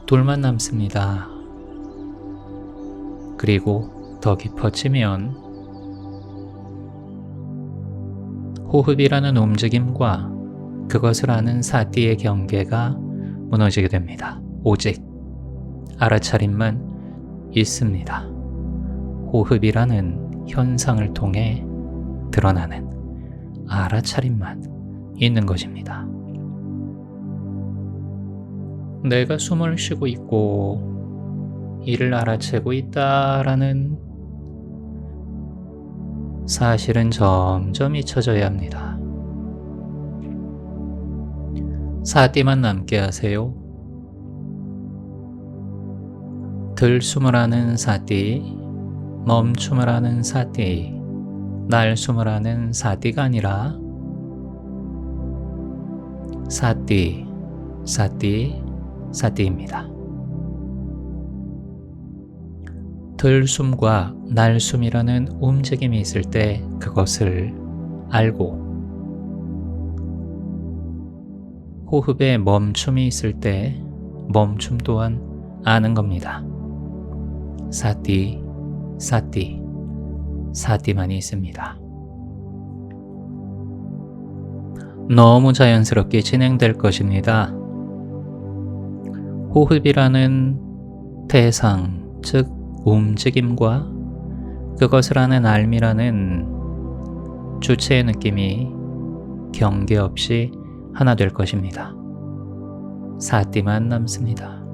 둘만 남습니다. 그리고 더 깊어지면 호흡이라는 움직임과 그것을 아는 사티의 경계가 무너지게 됩니다. 오직 알아차림만 있습니다. 호흡이라는 현상을 통해 드러나는 알아차림만 있는 것입니다. 내가 숨을 쉬고 있고 이를 알아채고 있다라는 사실은 점점 잊혀져야 합니다. 사티만 남게 하세요. 들숨을 하는 사티, 멈춤을 하는 사티, 날숨을 하는 사티가 아니라 사티, 사티, 사티입니다. 들숨과 날숨이라는 움직임이 있을 때 그것을 알고, 호흡에 멈춤이 있을 때 멈춤 또한 아는 겁니다. 사티, 사티, 사티만이 있습니다. 너무 자연스럽게 진행될 것입니다. 호흡이라는 대상, 즉 움직임과 그것을 아는 알미라는 주체의 느낌이 경계 없이 하나 될 것입니다. 사티만 남습니다.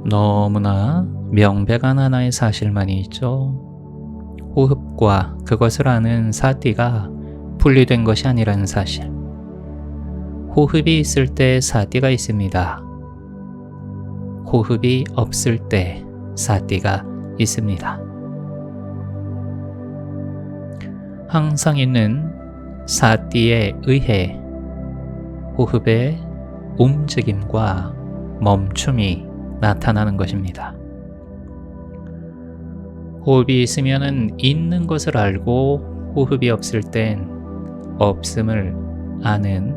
너무나 명백한 하나의 사실만이 있죠. 호흡과 그것을 아는 사티가 분리된 것이 아니라는 사실. 호흡이 있을 때 사티가 있습니다. 호흡이 없을 때 사티가 있습니다. 항상 있는 사티에 의해 호흡의 움직임과 멈춤이 나타나는 것입니다. 호흡이 있으면 있는 것을 알고 호흡이 없을 땐 없음을 아는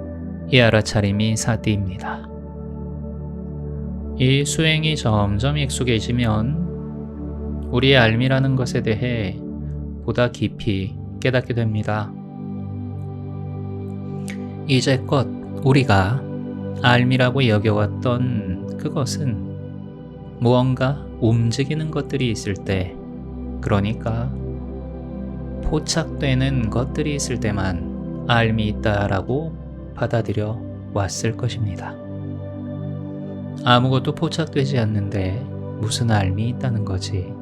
이 알아차림이 사티입니다. 이 수행이 점점 익숙해지면 우리의 알미라는 것에 대해 보다 깊이 깨닫게 됩니다. 이제껏 우리가 알미라고 여겨왔던 그것은 무언가 움직이는 것들이 있을 때, 그러니까 포착되는 것들이 있을 때만 알미 있다라고 받아들여 왔을 것입니다. 아무것도 포착되지 않는데 무슨 알미 있다는 거지,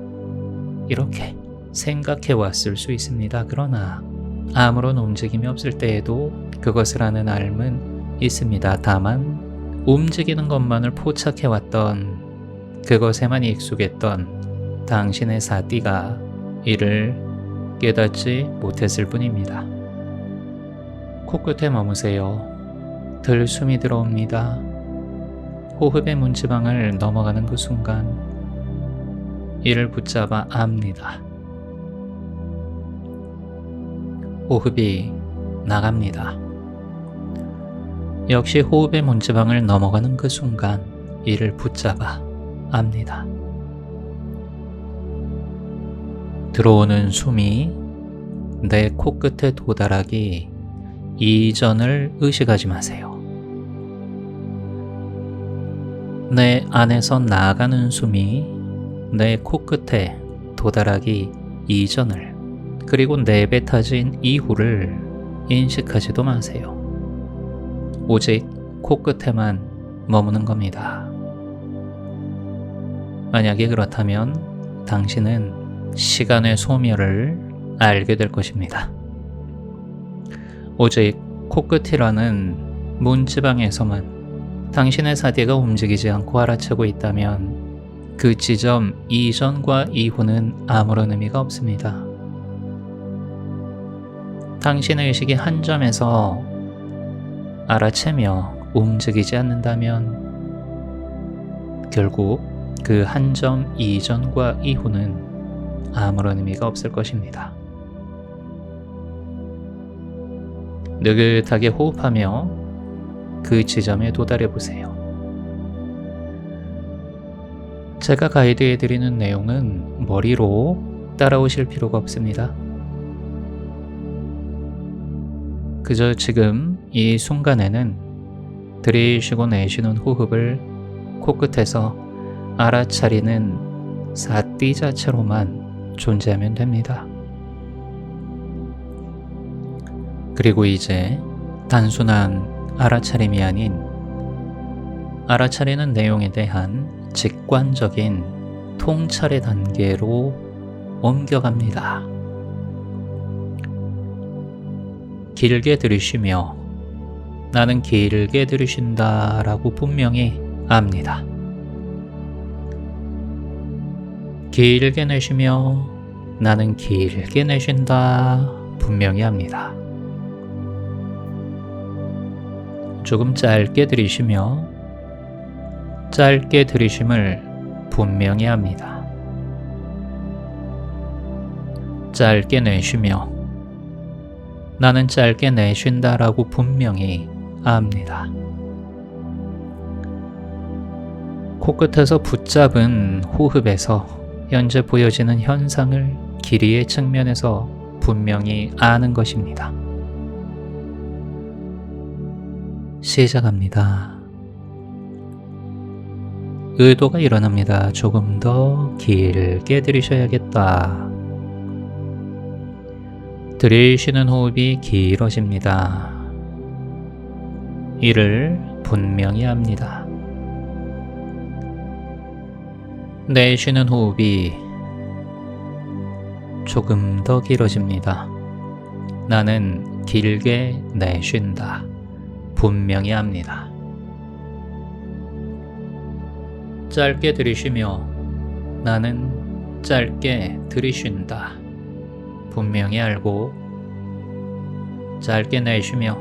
이렇게 생각해 왔을 수 있습니다. 그러나 아무런 움직임이 없을 때에도 그것을 아는 알은 있습니다. 다만 움직이는 것만을 포착해 왔던, 그것에만 익숙했던 당신의 사티가 이를 깨닫지 못했을 뿐입니다. 코끝에 머무세요. 들숨이 들어옵니다. 호흡의 문지방을 넘어가는 그 순간 이를 붙잡아 압니다. 호흡이 나갑니다. 역시 호흡의 문지방을 넘어가는 그 순간 이를 붙잡아 압니다. 들어오는 숨이 내 코끝에 도달하기 이전을 의식하지 마세요. 내 안에서 나가는 숨이 내 코끝에 도달하기 이전을, 그리고 내뱉어진 이후를 인식하지도 마세요. 오직 코끝에만 머무는 겁니다. 만약에 그렇다면 당신은 시간의 소멸을 알게 될 것입니다. 오직 코끝이라는 문지방에서만 당신의 사대가 움직이지 않고 알아채고 있다면 그 지점 이전과 이후는 아무런 의미가 없습니다. 당신의 의식이 한 점에서 알아채며 움직이지 않는다면 결국 그 한 점 이전과 이후는 아무런 의미가 없을 것입니다. 느긋하게 호흡하며 그 지점에 도달해 보세요. 제가 가이드해드리는 내용은 머리로 따라오실 필요가 없습니다. 그저 지금 이 순간에는 들이쉬고 내쉬는 호흡을 코끝에서 알아차리는 사띠 자체로만 존재하면 됩니다. 그리고 이제 단순한 알아차림이 아닌 알아차리는 내용에 대한 직관적인 통찰의 단계로 옮겨갑니다. 길게 들이쉬며 나는 길게 들이쉰다 라고 분명히 압니다. 길게 내쉬며 나는 길게 내쉰다 분명히 합니다. 조금 짧게 들이쉬며 짧게 들이쉼을 분명히 합니다. 짧게 내쉬며 나는 짧게 내쉰다 라고 분명히 압니다. 코끝에서 붙잡은 호흡에서 현재 보여지는 현상을 길이의 측면에서 분명히 아는 것입니다. 시작합니다. 의도가 일어납니다. 조금 더 길게 들이셔야겠다. 들이쉬는 호흡이 길어집니다. 이를 분명히 합니다. 내쉬는 호흡이 조금 더 길어집니다. 나는 길게 내쉰다. 분명히 합니다. 짧게 들이쉬며 나는 짧게 들이쉰다. 분명히 알고 짧게 내쉬며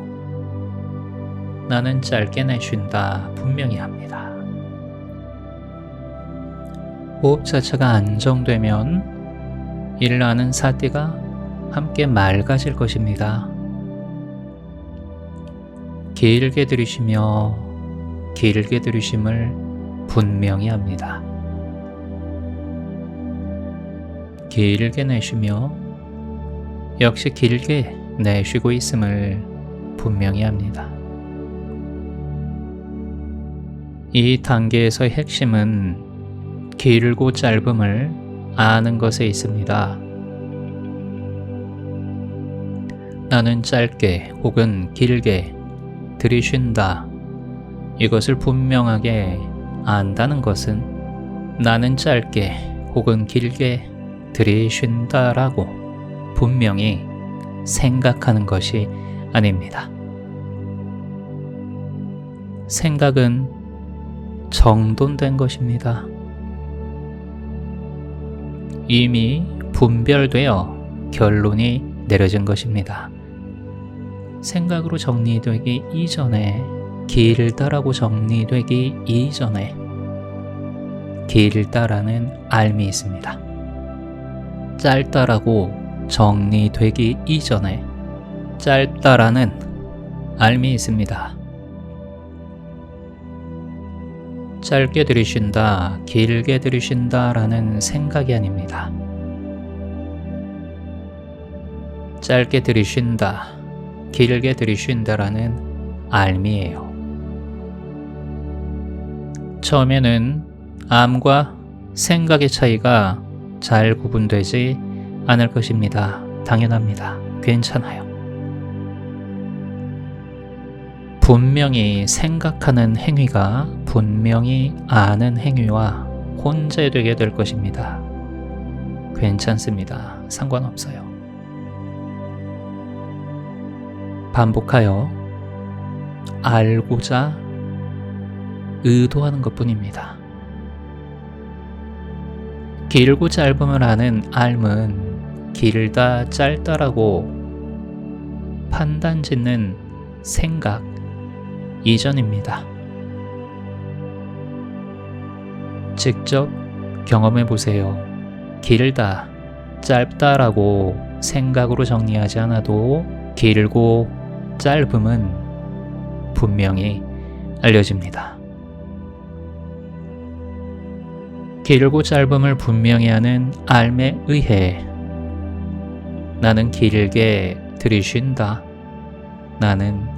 나는 짧게 내쉰다. 분명히 합니다. 호흡 자체가 안정되면 이를 아는 사띠가 함께 맑아질 것입니다. 길게 들이쉬며 길게 들이쉼을 분명히 합니다. 길게 내쉬며 역시 길게 내쉬고 있음을 분명히 합니다. 이 단계에서의 핵심은 길고 짧음을 아는 것에 있습니다. 나는 짧게 혹은 길게 들이쉰다. 이것을 분명하게 안다는 것은 나는 짧게 혹은 길게 들이쉰다 라고 분명히 생각하는 것이 아닙니다. 생각은 정돈된 것입니다. 이미 분별되어 결론이 내려진 것입니다. 생각으로 정리되기 이전에 길다라고 정리되기 이전에 길다라는 알미 있습니다. 짧다라고 정리되기 이전에 짧다라는 알미 있습니다. 짧게 들이쉰다, 길게 들이쉰다 라는 생각이 아닙니다. 짧게 들이쉰다, 길게 들이쉰다 라는 알미예요. 처음에는 암과 생각의 차이가 잘 구분되지 않을 것입니다. 당연합니다. 괜찮아요. 분명히 생각하는 행위가 분명히 아는 행위와 혼재되게 될 것입니다. 괜찮습니다. 상관없어요. 반복하여 알고자 의도하는 것뿐입니다. 길고 짧음을 아는 알은 길다 짧다라고 판단 짓는 생각 이전입니다. 직접 경험해 보세요. 길다, 짧다라고 생각으로 정리하지 않아도 길고 짧음은 분명히 알려집니다. 길고 짧음을 분명히 하는 알에 의해 나는 길게 들이쉰다, 나는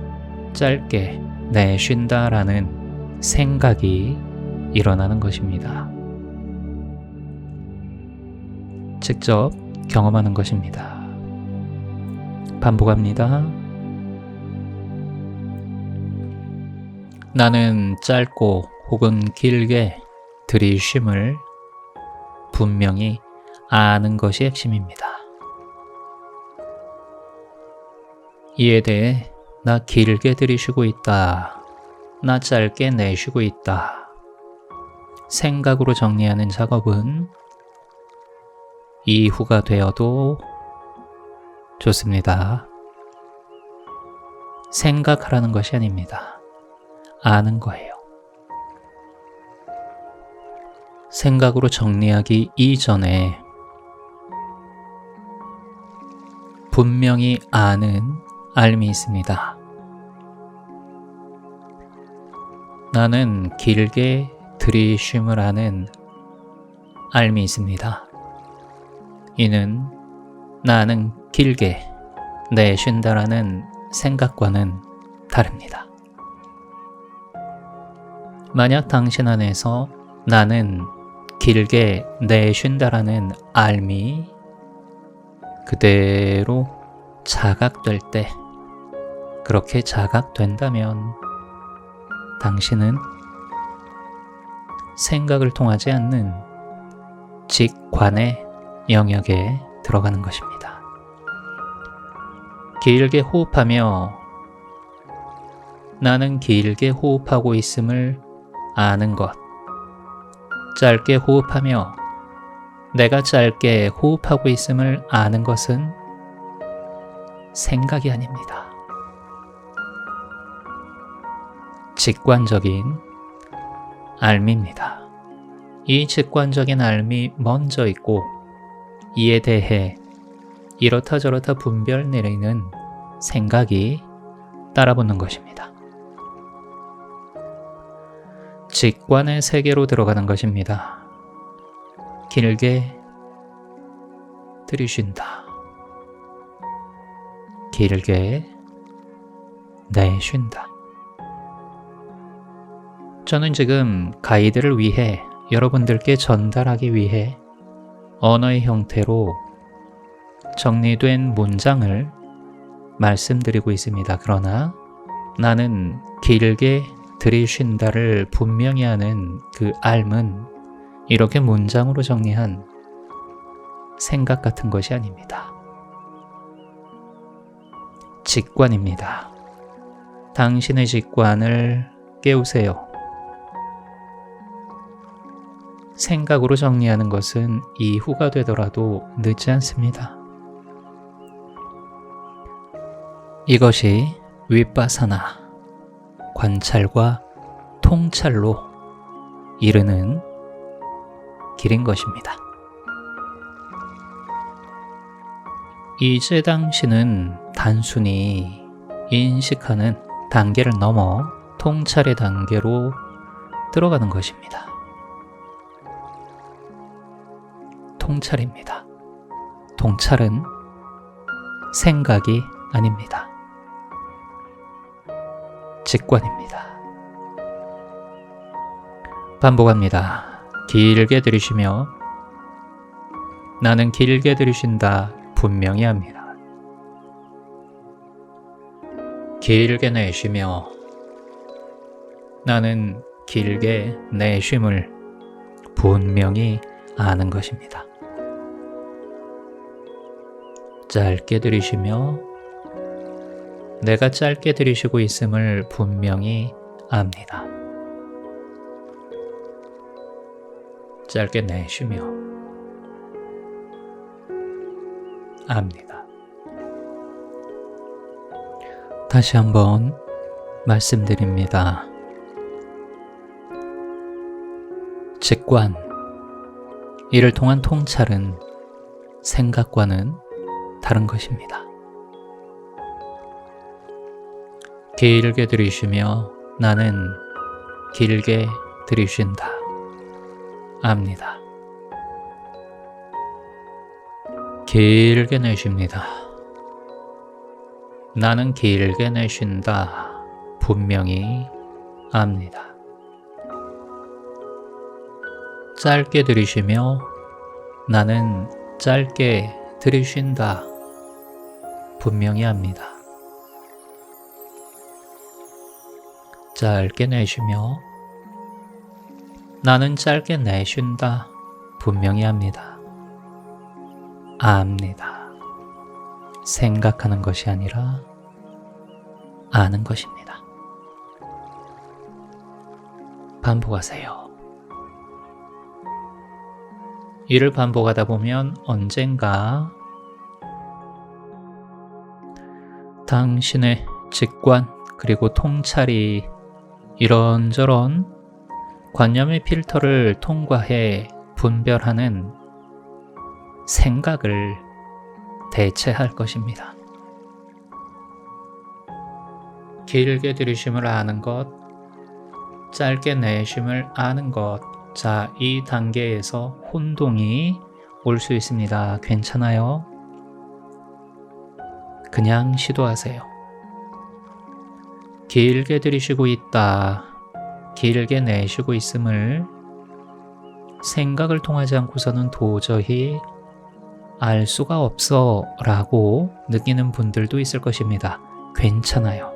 짧게 내쉰다 라는 생각이 일어나는 것입니다. 직접 경험하는 것입니다. 반복합니다. 나는 짧고 혹은 길게 들이쉼을 분명히 아는 것이 핵심입니다. 이에 대해 나 길게 들이쉬고 있다, 나 짧게 내쉬고 있다 생각으로 정리하는 작업은 이후가 되어도 좋습니다. 생각하라는 것이 아닙니다. 아는 거예요. 생각으로 정리하기 이전에 분명히 아는 알미 있습니다. 나는 길게 들이쉼을 아는 알미 있습니다. 이는 나는 길게 내쉰다라는 생각과는 다릅니다. 만약 당신 안에서 나는 길게 내쉰다라는 알미 그대로 자각될 때, 그렇게 자각된다면 당신은 생각을 통하지 않는 직관의 영역에 들어가는 것입니다. 길게 호흡하며 나는 길게 호흡하고 있음을 아는 것, 짧게 호흡하며 내가 짧게 호흡하고 있음을 아는 것은 생각이 아닙니다. 직관적인 알미입니다. 이 직관적인 알미 먼저 있고 이에 대해 이렇다 저렇다 분별 내리는 생각이 따라붙는 것입니다. 직관의 세계로 들어가는 것입니다. 길게 들이쉰다, 길게 내쉰다. 저는 지금 가이드를 위해 여러분들께 전달하기 위해 언어의 형태로 정리된 문장을 말씀드리고 있습니다. 그러나 나는 길게 들이쉰다를 분명히 하는 그 알은 이렇게 문장으로 정리한 생각 같은 것이 아닙니다. 직관입니다. 당신의 직관을 깨우세요. 생각으로 정리하는 것은 이후가 되더라도 늦지 않습니다. 이것이 윗바사나 관찰과 통찰로 이르는 길인 것입니다. 이제 당신은 단순히 인식하는 단계를 넘어 통찰의 단계로 들어가는 것입니다. 통찰입니다. 통찰은 생각이 아닙니다. 직관입니다. 반복합니다. 길게 들이쉬며 나는 길게 들이쉰다 분명히 합니다. 길게 내쉬며 나는 길게 내쉼을 분명히 아는 것입니다. 짧게 들이쉬며 내가 짧게 들이쉬고 있음을 분명히 압니다. 짧게 내쉬며 압니다. 다시 한번 말씀드립니다. 직관, 이를 통한 통찰은 생각과는 다른 것입니다. 길게 들이쉬며 나는 길게 들이쉰다. 압니다. 길게 내쉽니다. 나는 길게 내쉰다. 분명히 압니다. 짧게 들이쉬며 나는 짧게 들이쉰다. 분명히 압니다. 짧게 내쉬며 나는 짧게 내쉰다. 분명히 압니다. 압니다. 생각하는 것이 아니라 아는 것입니다. 반복하세요. 이를 반복하다 보면 언젠가 당신의 직관 그리고 통찰이 이런저런 관념의 필터를 통과해 분별하는 생각을 대체할 것입니다. 길게 들이쉼을 아는 것, 짧게 내쉼을 아는 것, 자, 이 단계에서 혼동이 올 수 있습니다. 괜찮아요? 그냥 시도하세요. 길게 들이쉬고 있다. 길게 내쉬고 있음을 생각을 통하지 않고서는 도저히 알 수가 없어 라고 느끼는 분들도 있을 것입니다. 괜찮아요.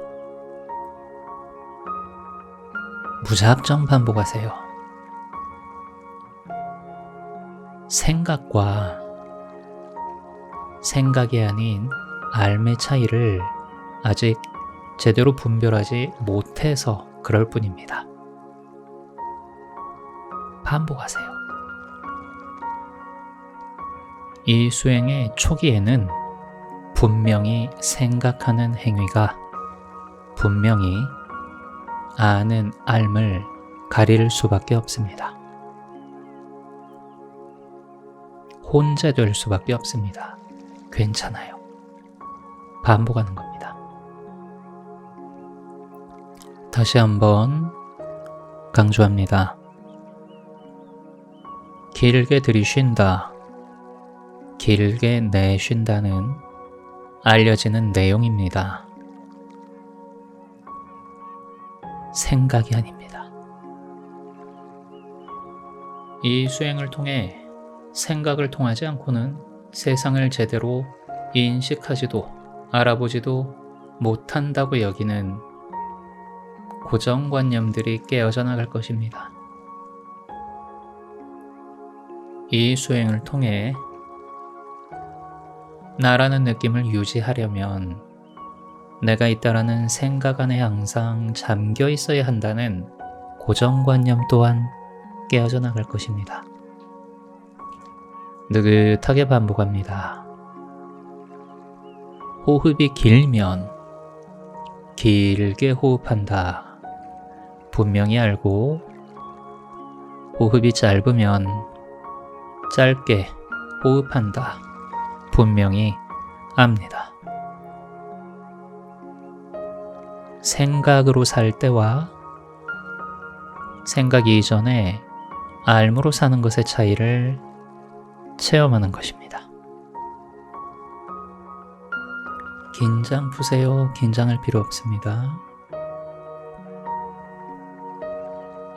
무작정 반복하세요. 생각과 생각이 아닌 알의 차이를 아직 제대로 분별하지 못해서 그럴 뿐입니다. 반복하세요. 이 수행의 초기에는 분명히 생각하는 행위가 분명히 아는 알을 가릴 수밖에 없습니다. 혼재될 수밖에 없습니다. 괜찮아요. 반복하는 겁니다. 다시 한번 강조합니다. 길게 들이쉰다. 길게 내쉰다는 알려지는 내용입니다. 생각이 아닙니다. 이 수행을 통해 생각을 통하지 않고는 세상을 제대로 인식하지도 알아보지도 못한다고 여기는 고정관념들이 깨어져 나갈 것입니다. 이 수행을 통해 나라는 느낌을 유지하려면 내가 있다라는 생각 안에 항상 잠겨 있어야 한다는 고정관념 또한 깨어져 나갈 것입니다. 느긋하게 반복합니다. 호흡이 길면 길게 호흡한다. 분명히 알고, 호흡이 짧으면 짧게 호흡한다. 분명히 압니다. 생각으로 살 때와 생각 이전에 알므로 사는 것의 차이를 체험하는 것입니다. 긴장 푸세요. 긴장할 필요 없습니다.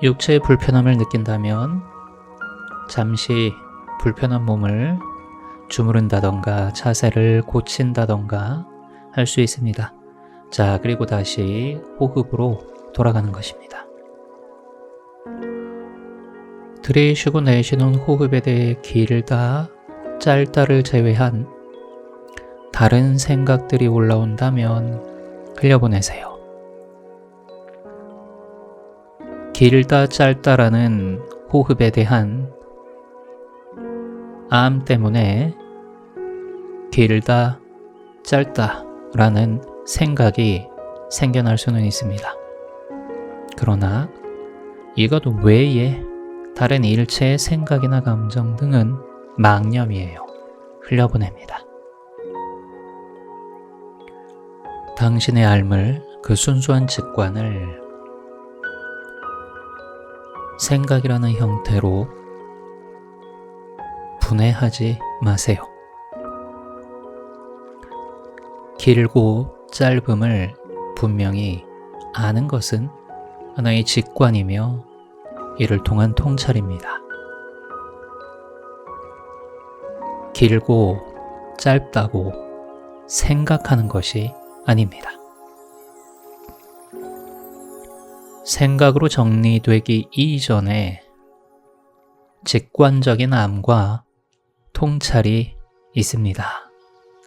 육체의 불편함을 느낀다면 잠시 불편한 몸을 주무른다던가 자세를 고친다던가 할 수 있습니다. 자, 그리고 다시 호흡으로 돌아가는 것입니다. 들이쉬고 내쉬는 호흡에 대해 길다, 짧다를 제외한 다른 생각들이 올라온다면 흘려보내세요. 길다, 짧다라는 호흡에 대한 암 때문에 길다, 짧다라는 생각이 생겨날 수는 있습니다. 그러나 이것 외에 다른 일체의 생각이나 감정 등은 망념이에요. 흘려보냅니다. 당신의 삶을, 그 순수한 직관을 생각이라는 형태로 분해하지 마세요. 길고 짧음을 분명히 아는 것은 하나의 직관이며 이를 통한 통찰입니다. 길고 짧다고 생각하는 것이 아닙니다. 생각으로 정리되기 이전에 직관적인 암과 통찰이 있습니다.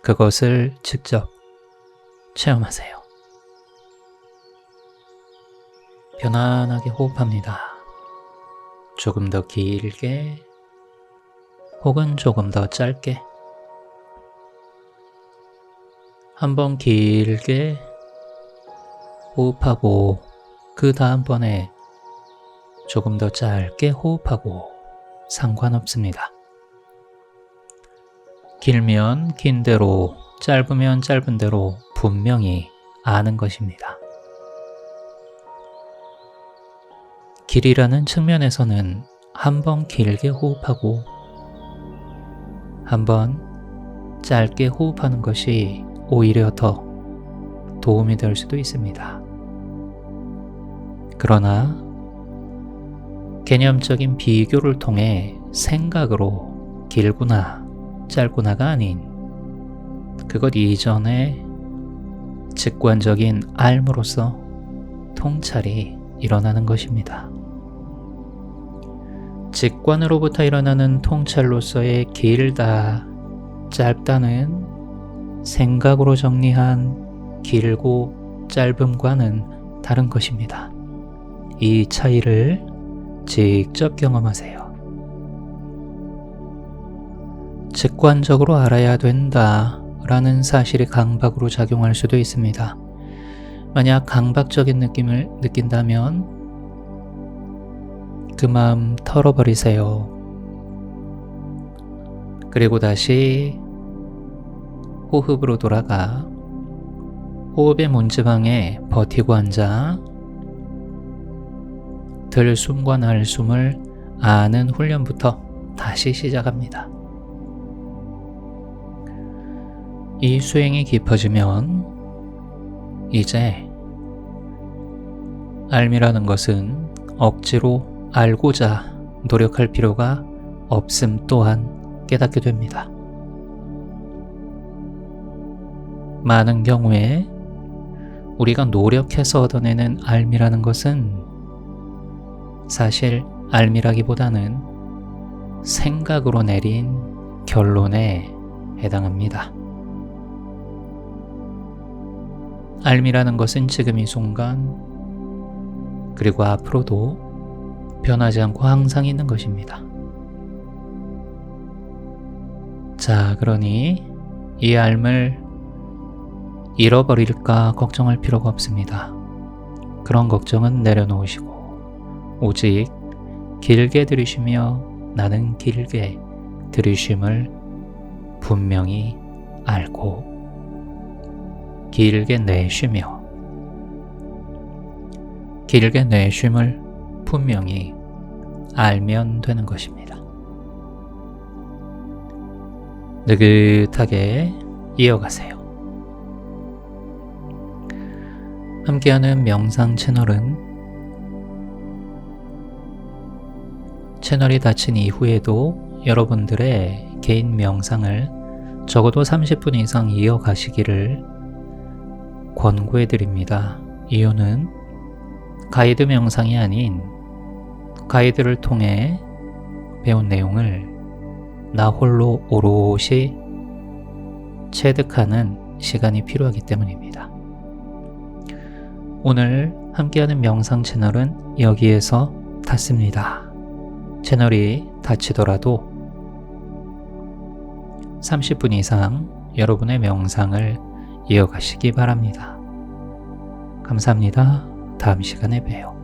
그것을 직접 체험하세요. 편안하게 호흡합니다. 조금 더 길게 혹은 조금 더 짧게, 한번 길게 호흡하고 그 다음번에 조금 더 짧게 호흡하고 상관없습니다. 길면 긴 대로, 짧으면 짧은 대로 분명히 아는 것입니다. 길이라는 측면에서는 한번 길게 호흡하고 한번 짧게 호흡하는 것이 오히려 더 도움이 될 수도 있습니다. 그러나 개념적인 비교를 통해 생각으로 길구나 짧구나가 아닌 그것 이전에 직관적인 알므로서 통찰이 일어나는 것입니다. 직관으로부터 일어나는 통찰로서의 길다, 짧다는 생각으로 정리한 길고 짧음과는 다른 것입니다. 이 차이를 직접 경험하세요. 직관적으로 알아야 된다 라는 사실이 강박으로 작용할 수도 있습니다. 만약 강박적인 느낌을 느낀다면 그 마음 털어버리세요. 그리고 다시 호흡으로 돌아가 호흡의 문지방에 버티고 앉아 들숨과 날숨을 아는 훈련부터 다시 시작합니다. 이 수행이 깊어지면 이제 알미라는 것은 억지로 알고자 노력할 필요가 없음 또한 깨닫게 됩니다. 많은 경우에 우리가 노력해서 얻어내는 알미라는 것은 사실 알미라기보다는 생각으로 내린 결론에 해당합니다. 알미라는 것은 지금 이 순간 그리고 앞으로도 변하지 않고 항상 있는 것입니다. 자, 그러니 이 알을 잃어버릴까 걱정할 필요가 없습니다. 그런 걱정은 내려놓으시고 오직 길게 들이쉬며 나는 길게 들이쉼을 분명히 알고 길게 내쉬며 길게 내쉼을 분명히 알면 되는 것입니다. 느긋하게 이어가세요. 함께하는 명상 채널이 닫힌 이후에도 여러분들의 개인 명상을 적어도 30분 이상 이어가시기를 권고해 드립니다. 이유는 가이드 명상이 아닌 가이드를 통해 배운 내용을 나 홀로 오롯이 체득하는 시간이 필요하기 때문입니다. 오늘 함께하는 명상 채널은 여기에서 닫습니다. 채널이 닫히더라도 30분 이상 여러분의 명상을 이어가시기 바랍니다. 감사합니다. 다음 시간에 봬요.